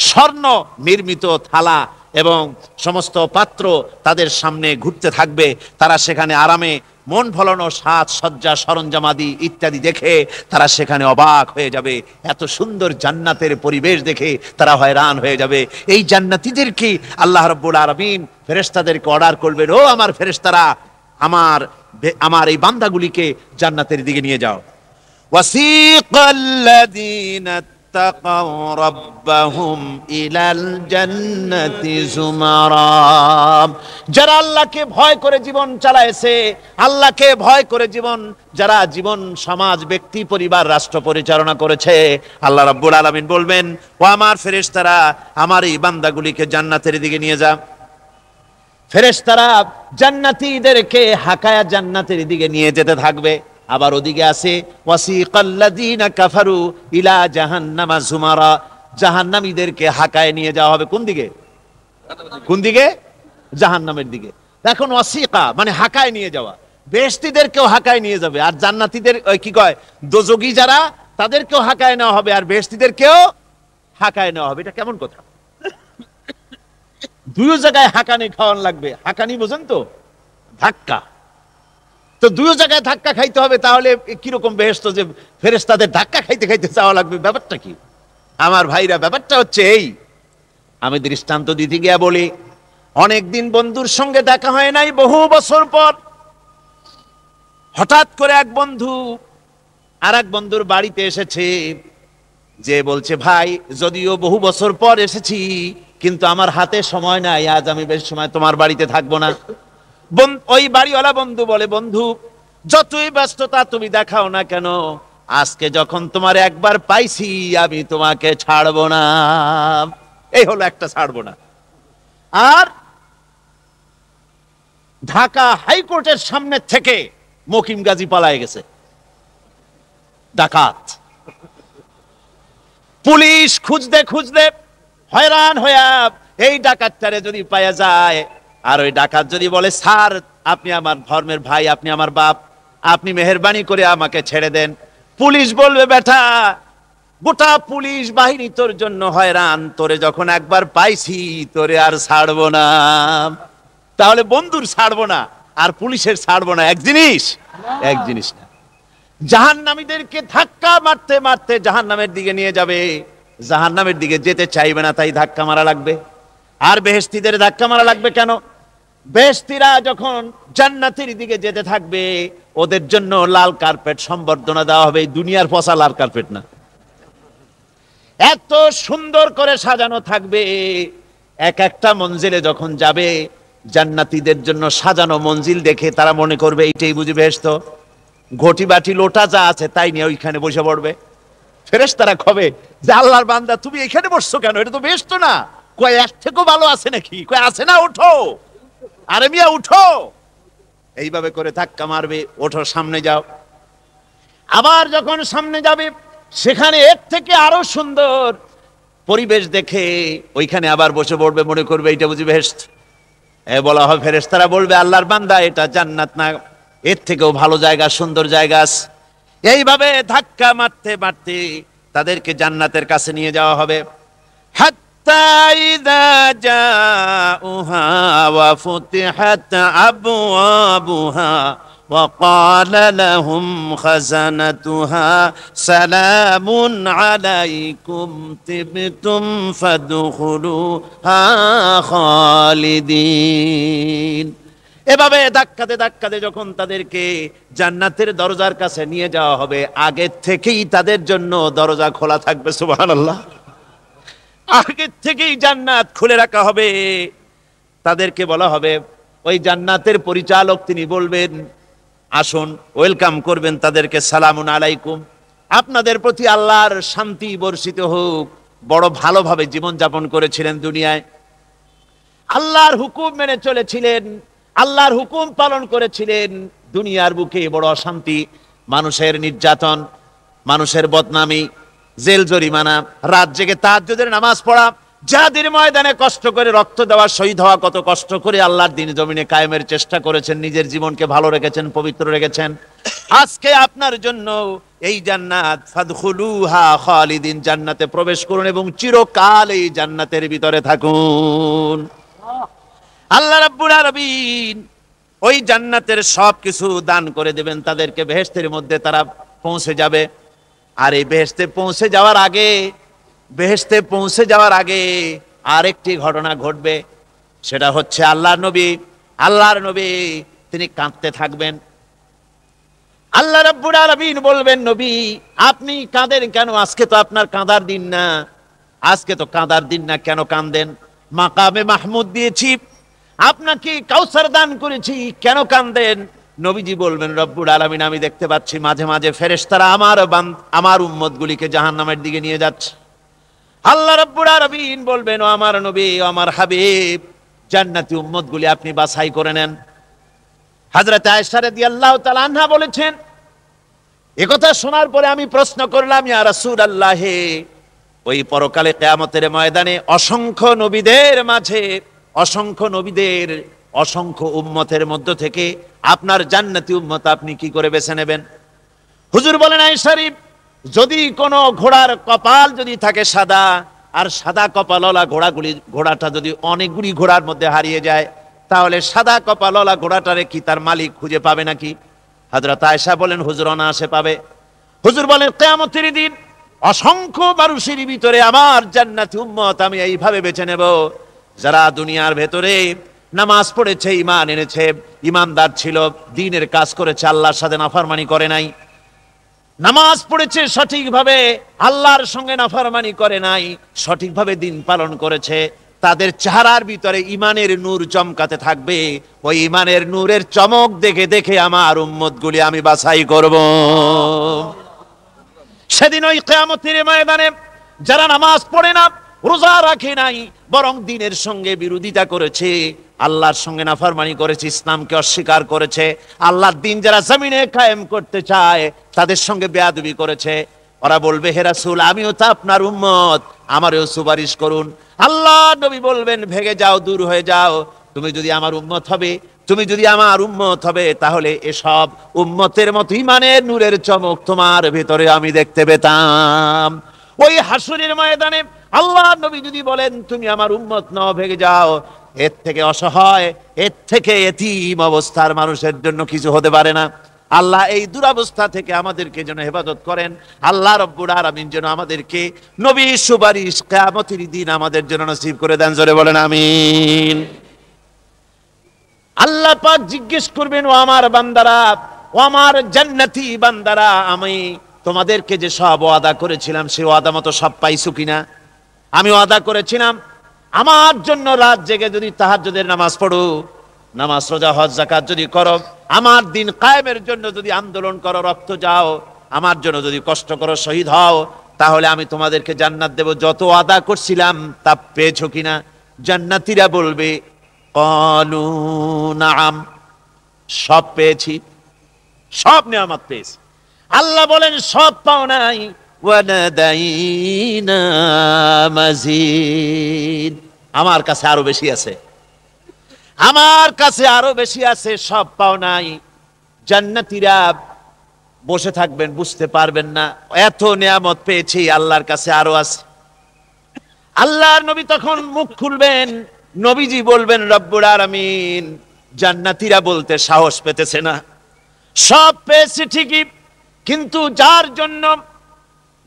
স্বর্ণ নির্মিত থালা এবং সমস্ত পাত্র তাদের সামনে ঘুরতে থাকবে। তারা সেখানে আরামে মন ভোলানো সাজ সজ্জা সরঞ্জামাদি ইত্যাদি দেখে তারা সেখানে অবাক হয়ে যাবে। এত সুন্দর জান্নাতের পরিবেশ দেখে তারা হয়রান হয়ে যাবে। এই জান্নাতীদেরকে আল্লাহ রাব্বুল আলামিন ফেরেশতাদেরকে অর্ডার করবেন, ও আমার ফেরেশতারা, আমার এই বান্দাগুলিকে জান্নাতের দিকে নিয়ে যাও। ওয়াসিকাল্লাযীনা اتقوا ربهم إلى الجنة زمرا। যারা আল্লাহকে ভয় করে জীবন চালায়েছে, আল্লাহকে ভয় করে যারা জীবন সমাজ ব্যক্তি পরিবার রাষ্ট্র পরিচালনা করেছে, আল্লাহ রাব্বুল আলামিন বলবেন, ও আমার ফেরেশতারা, আমার এই বান্দাগুলিকে জান্নাতের দিকে নিয়ে যা। ফেরেশতারা জান্নাতীদেরকে হাকায়া জান্নাতের দিকে নিয়ে যেতে থাকবে। আবার ওদিকে আছে ওয়াসিকাল্লাযীনা কাফারু ইলা জাহান্নামা যুমারা, জাহান্নামীদেরকে হাকায় নিয়ে যাওয়া হবে কোন দিকে? কোন দিকে? জাহান্নামের দিকে। এখন ওয়াসিকা মানে হাকায় নিয়ে যাওয়া, বেহেশতীদেরকেও হাকায় নিয়ে যাবে, আর জান্নাতীদের ওই কি কয় দোজখী যারা তাদেরকেও হাকায় নেওয়া হবে, আর বেহেশতীদেরকেও হাকায় নেওয়া হবে। এটা কেমন কথা? দুই জায়গায় হাকানি খাওয়ান লাগবে। হাকানি বোঝেন তো? ধাক্কা। তো দুই জায়গায় ধাক্কা খাইতে হবে, তাহলে কিরকম বেহেশত যে ফেরেশতাদের ধাক্কা খাইতে খাইতে যাওয়া লাগবে? ব্যাপারটা কি আমার ভাইরা? ব্যাপারটা হচ্ছে এই, আমি দৃষ্টান্ত দিতে গিয়া বলি, অনেকদিন বন্ধুর সঙ্গে দেখা হয় নাই, বহু বছর পর হঠাৎ করে এক বন্ধু আর এক বন্ধুর বাড়িতে এসেছে, যে বলছে, ভাই যদিও বহু বছর পর এসেছি, কিন্তু আমার হাতে সময় নাই, আজ আমি বেশি সময় তোমার বাড়িতে থাকবো না। ওই বাড়িওয়ালা বন্ধু বলে, বন্ধু যতই ব্যস্ততা তুমি দেখাও না কেন, আজকে যখন তোমার একবার পাইছি আমি তোমাকে ছাড়বো না। এই হলো একটা ছাড়বো না। আর ঢাকা হাইকোর্টের সামনে থেকে মকিম গাজী পালায় গেছে, ডাকাত। পুলিশ খুঁজতে খুঁজতে হয়রান হইয়া এই ডাকাতটারে যদি পাওয়া যায়, আর ওই ডাকাত যদি বলে, স্যার আপনি আমার ধর্মের ভাই, আপনি আমার বাপ, আপনি মেহেরবানি করে আমাকে ছেড়ে দেন, পুলিশ বলবে, বেটা গোটা পুলিশ বাহিনী তোর জন্য হয়রান, তোরে যখন একবার পাইছি তোরে আর ছাড়বো না। তাহলে বন্ধুর ছাড়বো না আর পুলিশের ছাড়বো না এক জিনিস? এক জিনিস না। জাহান্নামীদেরকে ধাক্কা মারতে মারতে জাহান্নামের দিকে নিয়ে যাবে, জাহান্নামের দিকে যেতে চাইবে না, তাই ধাক্কা মারা লাগবে। আর বেহেশতীদের ধাক্কা মারা লাগবে কেন? বেহেশতীরা যখন জান্নাতের দিকে যেতে থাকবে, ওদের জন্য লাল কার্পেট সম্বর্ধনা দেওয়া হবে। দুনিয়ার পচা লাল কার্পেট না, এত সুন্দর করে সাজানো থাকবে। এক একটা মঞ্জিলে যখন যাবে, জান্নাতীদের জন্য সাজানো মঞ্জিল দেখে তারা মনে করবে এইটাই বুঝি বেহেশত। ঘটি বাটি লোটা যা আছে তাই নিয়ে ওইখানে বসে পড়বে। ফেরেশতারা কবে যে, আল্লাহর বান্দা তুমি এখানে বসছো কেন? এটা তো বেহেশত না। কয় এর থেকেও ভালো আছে নাকি? কয় আছে না, ওঠো, আরে মিয়া উঠো। এইভাবে করে ধাক্কা মারবে, ওঠো, সামনে যাও। আবার যখন সামনে যাবে, সেখানে এর থেকে আরো সুন্দর পরিবেশ দেখে ওইখানে আবার বসে পড়বে, মনে করবে এটা বুঝি বেহেশত। বলা হয়, ফেরেশতারা বলবে, আল্লাহর বান্দা এটা জান্নাত না, এর থেকেও ভালো জায়গা, সুন্দর জায়গা আছে। এইভাবে ধাক্কা মারতে মারতে তাদেরকে জান্নাতের কাছে নিয়ে যাওয়া হবে। হাত্তা ইযা জাউহা ওয়া ফুতিহাত আবওয়াবুহা ওয়া ক্বালা লাহুম খাযানাতুহা সালামুন আলাইকুম তিবতুম ফাদখুলুহা খালিদিন। এভাবে ধাক্কাতে ধাক্কাতে যখন তাদেরকে জান্নাতের দরজার কাছে নিয়ে যাওয়া হবে, আগে থেকেই তাদের জন্য দরজা খোলা থাকবে। সুবহানাল্লাহ। আগে থেকেই জান্নাত খুলে রাখা হবে। তাদেরকে বলা হবে, ওই জান্নাতের পরিচালক তিনি বলবেন, আসুন, ওয়েলকাম করবেন তাদেরকে, সালামুন আলাইকুম, আপনাদের প্রতি আল্লাহর শান্তি বর্ষিত হোক। বড় ভালোভাবে জীবন যাপন করেছিলেন দুনিয়ায়, আল্লাহর হুকুম মেনে চলেছিলেন, আল্লাহর হুকুম পালন করেছিলেন। দুনিয়ার বুকে বড় অশান্তি, মানুষের নির্যাতন, মানুষের বদনামি, জেল জরিমানা, রাত জেগে তাহাজ্জুদের নামাজ পড়া, জিহাদের ময়দানে কষ্ট করে রক্ত দেওয়া, শহীদ হওয়া, কত কষ্ট করে আল্লাহর দ্বীন জমিনে কায়েমের চেষ্টা করেছেন, নিজের জীবনকে ভালো রেখেছেন, পবিত্র রেখেছেন। আজকে আপনার জন্য এই জান্নাত, ফাদখুলুহা খালিদিন, জান্নাতে প্রবেশ করুন এবং চিরকাল এই জান্নাতের ভিতরে থাকুন। আল্লাহ রাব্বুল আলামিন ওই জান্নাতের সবকিছু দান করে দেবেন তাদেরকে, বেহেশতের মধ্যে তারা পৌঁছে যাবে। আর এই বেহেশতে পৌঁছে যাওয়ার আগে আরেকটি ঘটনা ঘটবে। সেটা হচ্ছে আল্লাহর নবী তিনি কাঁদতে থাকবেন। আল্লাহ রাব্বুল আলামিন বলবেন, নবী আপনি কাঁদেন কেন? আজকে তো আপনার কাঁদার দিন না, আজকে তো কাঁদার দিন না, কেন কাঁদেন? মাকামে মাহমুদ দিয়েছি, আপনাকে কাউসার দান করেছি, কেন কাঁদেন? নবীজি বলবেন, রব্বুল আলামিন আমি দেখতে পাচ্ছি মাঝে মাঝে ফেরেশতারা আমার উম্মতগুলিকে জাহান্নামের দিকে নিয়ে যাচ্ছে। আল্লাহ রাব্বুল আলামিন বলবেন, ও আমার নবী, ও আমার হাবিব, জান্নাতি উম্মতগুলি আপনি বাছাই করে নেন। হযরত আয়েশা রাদিয়াল্লাহু তাআলা আনহা বলেছেন, একথা শোনার পরে আমি প্রশ্ন করলাম, ইয়া রাসূলুল্লাহ, ওই পরকালে কিয়ামতের ময়দানে অসংখ্য নবীদের মাঝে, অসংখ্য নবীদের অসংখ্য উম্মতের মধ্য থেকে আপনার জান্নাতি উম্মত আপনি কি করে বেছে নেবেন? হুজুর বলেন, আয়েশা শরীফ, যদি কোনো ঘোড়ার কপাল যদি থাকে সাদা, আর সাদা কপালওয়ালা ঘোড়াটা যদি অনেকগুলি ঘোড়ার মধ্যে হারিয়ে যায়, তাহলে সাদা কপালওয়ালা ঘোড়াটারে কি তার মালিক খুঁজে পাবে নাকি? হযরত আয়েশা বলেন, হুজুর অনায়াসে পাবে। হুজুর বলেন, কিয়ামতের দিন অসংখ্য মানুষের ভিতরে আমার জান্নাতি উম্মত আমি এইভাবে বেছে নেব, যারা দুনিয়ার ভেতরে নামাজ পড়েছে, ঈমান এনেছে, ঈমানদার ছিল, দ্বীনের কাজ করেছে, আল্লাহর সাথে নাফরমানি করে নাই, নামাজ পড়েছে সঠিকভাবে, আল্লাহর সঙ্গে নাফরমানি করে নাই, সঠিকভাবে দিন পালন করেছে, তাদের চেহারার ভিতরে ঈমানের নূর চমকাতে থাকবে। ওই ঈমানের নূরের চমক দেখে দেখে আমার উম্মতগুলি আমি বাছাই করব। সেদিন ওই কিয়ামতের ময়দানে যারা নামাজ পড়ে না, রোজা রাখে নাই, বরং দ্বীনের সঙ্গে বিরোধিতা করেছে, আল্লাহর সঙ্গে নাফরমানি করেছে, ইসলামকে অস্বীকার করেছে, আল্লাহর দ্বীন যারা জমিনে কায়েম করতে চায় তাদের সঙ্গে বেয়াদবি করেছে, ওরা বলবে, হে রাসূল, আমিও তো আপনার উম্মত, আমারও সুপারিশ করুন। আল্লাহ নবী বলবেন, ভেগে যাও, দূর হয়ে যাও, তুমি যদি আমার উম্মত হবে, তুমি যদি আমার উম্মত হবে, তাহলে এসব উম্মতের মতো ঈমানের নূরের চমক তোমার ভেতরে আমি দেখতে পেতাম। ওই হাসরের ময়দানে আল্লাহ নবী যদি বলেন, তুমি আমার উম্মত নও, ভেগে যাও, এর থেকে অসহায়, এর থেকে এতিম অবস্থার মানুষের জন্য কিছু হতে পারে না। আল্লাহ এই দুরবস্থা থেকে আমাদেরকে যেন হেফাজত করেন। আল্লাহ রব্বুল আলামিন যেন আমাদেরকে নবীর সুপারিশ কিয়ামতের দিন আমাদের জন্য নসিব করে দেন। জোরে বলেন আমিন। আল্লাহ পাক জিজ্ঞেস করবেন, ও আমার বান্দারা, ও আমার জান্নাতি বান্দারা, আমি তোমাদেরকে যে সব ওয়াদা করেছিলাম সেই ওয়াদা মতো সব পাইছো কিনা? আমি ওয়াদা করেছিলাম আমার জন্য রাত জেগে যদি তাহাজ্জুদের নামাজ পড়ো, নামাজ, রোজা, হজ, যাকাত যদি করো, আমার দিন কায়েমের জন্য যদি আন্দোলন করো, রক্ত যাও, আমার জন্য যদি কষ্ট করো, শহীদ হও, তাহলে আমি তোমাদেরকে জান্নাত দেব। যত ওয়াদা করছিলাম তা পেয়েছো কিনা? জান্নাতীরা বলবে, ক্বালু নাআম, সব পেয়েছি, সব নিয়ামত পেয়েছি। আল্লাহ বলেন, সব পাও নাই, ওয়ানাদাইনা মাজিদ, আমার কাছে আরো বেশি আছে, আমার কাছে আরো বেশি আছে, সব পাও নাই। জান্নাতীরা বসে থাকবেন, বুঝতে পারবেন না, এত নিয়ামত পেয়েছি, আল্লাহর কাছে আরো আছে। আল্লাহর নবী তখন মুখ খুলবেন, নবীজি বলবেন, রব্বুল আলামিন, জান্নাতীরা বলতে সাহস পেতেছে না, সব পেয়েছে ঠিকই, কিন্তু যার জন্য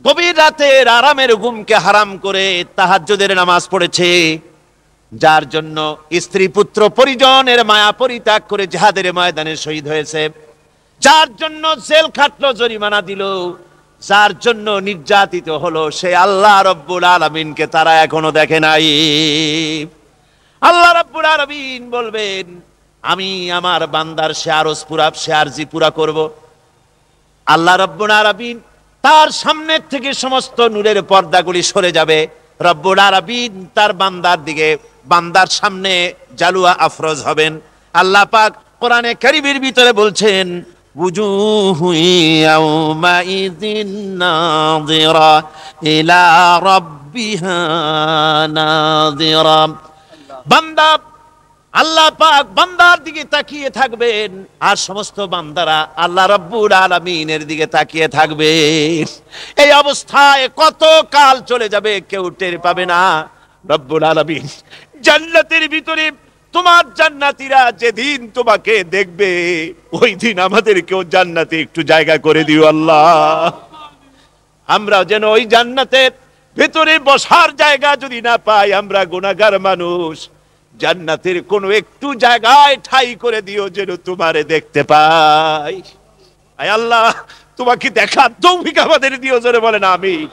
গভীর রাতের আরামের ঘুমকে হারাম করে তাহাজ্জুদের নামাজ পড়েছে, যার জন্য স্ত্রী পুত্র পরিজনের মায়া পরিত্যাগ করে জিহাদের ময়দানে শহীদ হয়েছে, যার জন্য জেল খাটলো, জরিমানা দিল, যার জন্য নির্যাতিত হলো, সে আল্লাহ রব্বুল আলামিনকে তারা এখনো দেখে নাই। আল্লাহ রব্বুল আলামিন বলবেন, আমি আমার বান্দার সে আরজ পুরা, সে আরজি পুরা করব। আল্লাহ রব্বুল আলামিন তার সামনের থেকে সমস্ত নূরের পর্দাগুলি সরে যাবে, রব্বুল আলামিন তার বান্দার দিকে, বান্দার সামনে জালুয়া আফরোজ হবেন। আল্লাহ পাক কোরআনে কারীমের ভিতরে বলছেন, উজুহু ইয়াউমাইযিন নাযিরা ইলা রাব্বিহা নাযিরা। বান্দা, আল্লাহ পাক বান্দার দিকে তাকিয়ে থাকবেন, আর সমস্ত বান্দারা আল্লাহ রাব্বুল আলামিনের দিকে তাকিয়ে থাকবে। এই অবস্থায় কত কাল চলে যাবে কেউ টের পাবে না। রব্বুল আলামিন জান্নাতের ভিতরে তোমার জান্নাতীরা যেদিন তোমাকে দেখবে, ওই দিন আমাদেরকেও জান্নাতে একটু জায়গা করে দিও আল্লাহ। আমরা যেন ওই জান্নাতের ভেতরে বসার জায়গা যদি না পাই, আমরা গুনাহগার মানুষ, জান্নাতের কোনো একটু জায়গায় ঠাই করে দিও যেন তোমারে দেখতে পাই। আয় আল্লাহ, তোমাকে দেখার তৌফিক আমাদের দিও, জোরে বলেন আমিন।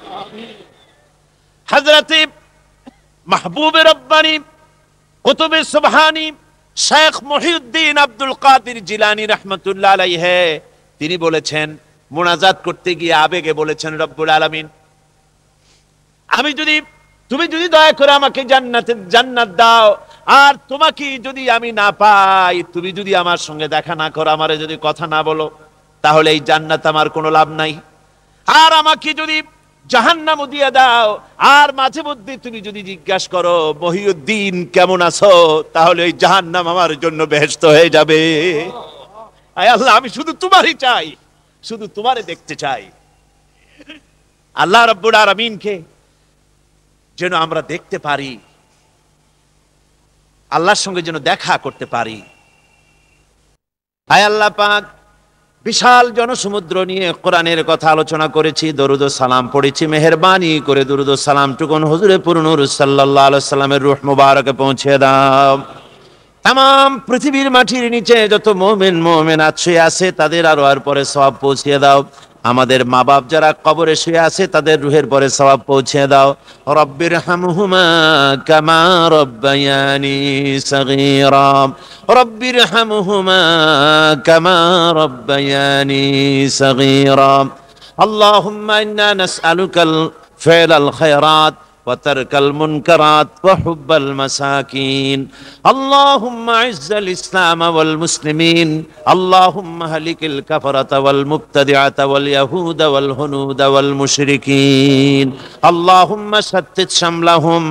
হযরতে মাহবুবে রব্বানী কুতুবে সুবহানী শেখ মহিউদ্দিন আব্দুল কাদের জিলানী রাহমাতুল্লাহ আলাইহি তিনি বলেছেন, মুনাজাত করতে গিয়ে আবেগে বলেছেন, রব্বুল আলামিন, তুমি যদি দয়া করে আমাকে জান্নাত দাও, আর তোমাকে যদি আমি না পাই, তুমি যদি আমার সঙ্গে দেখা না করো, আমারে যদি কথা না বলো, তাহলে এই জান্নাত আমার কোনো লাভ নাই। আর আমাকে যদি জাহান্নামও দিয়ে দাও, আর মাঝে মধ্যে তুমি যদি জিজ্ঞাসা করো মহিউদ্দিন কেমন আছো, তাহলে এই জাহান্নাম আমার জন্য বেহেশত হয়ে যাবে। আয় আল্লাহ, আমি শুধু তোমারই চাই, শুধু তোমারে দেখতে চাই। আল্লাহ রাব্বুল আলামিনকে যেন আমরা দেখতে পারি, আল্লাহর সঙ্গে যেন দেখা করতে পারি। আয় আল্লাহ পাক, বিশাল জনসমুদ্র নিয়ে কোরআনের কথা আলোচনা করেছি, দরুদ ও সালাম পড়েছি, মেহেরবানি করে দরুদ ও সালাম টুকুন হুজুরে পুরনূর সাল্লাল্লাহু আলাইহি সাল্লামের রূহ মুবারকে পৌঁছে দাও। तमाम पृथिवीर माटिर नीचे যত মুমিন মুমিনাত শুয়ে আছে তাদের আরওয়ার পরে সওয়াব পৌঁছিয়ে দাও। আমাদের মা বাপ যারা কবরে শুয়ে আছে তাদের রুহের পরে সওয়াব পৌঁছিয়ে দাও। রব্বির হামহুমা কামা রব্বায়ানি সগীরা, রব্বির হামহুমা কামা রব্বায়ানি সগীরা। আল্লাহুম্মা ইন্না নাসআলুকাল ফি'লাল খায়রাত وترك المنكرات وحب المساكين. اللهم اعز الإسلام والمسلمين، اللهم اهلك الكفرة والمبتدعة واليهود والهنود والمشركين، اللهم شتت شملهم،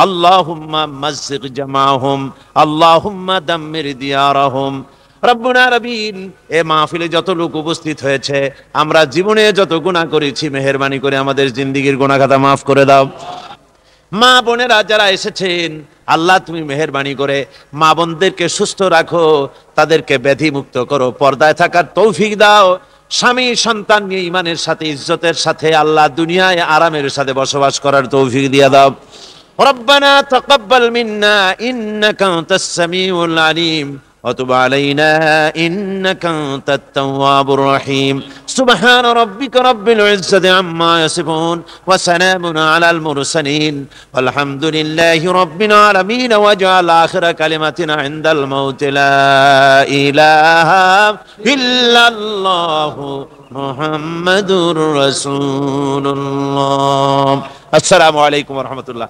اللهم مزق جمعهم، اللهم دمر ديارهم। রব্বুনা রবিন, এ মাহফিলে যত লোক উপস্থিত হয়েছে, আমরা জীবনে যত গুনাহ করেছি, মেহেরবানি করে আমাদের জিন্দেগীর গুনাহ খাতা মাফ করে দাও। মা বোনেরা যারা এসেছেন, আল্লাহ তুমি মেহেরবানি করে মা বোনদেরকে সুস্থ রাখো, তাদেরকে ব্যাধি মুক্ত করো, পর্দায় থাকার তৌফিক দাও, স্বামী সন্তান নিয়ে ইমানের সাথে ইজ্জতের সাথে আল্লাহ দুনিয়ায় আরামের সাথে বসবাস করার তৌফিক দিয়ে দাও। রব্বানা তাকাব্বাল মিন্না ইন্নাকা আনতাস সামিউল আলিম وتب علينا إنك أنت التواب الرحيم. سبحان ربك رب العزة عما يصفون وسلام على المرسلين والحمد لله رب العالمين. واجعل آخر كلمتنا عند الموت لا إله إلا الله محمد رسول الله. السلام عليكم ورحمة الله.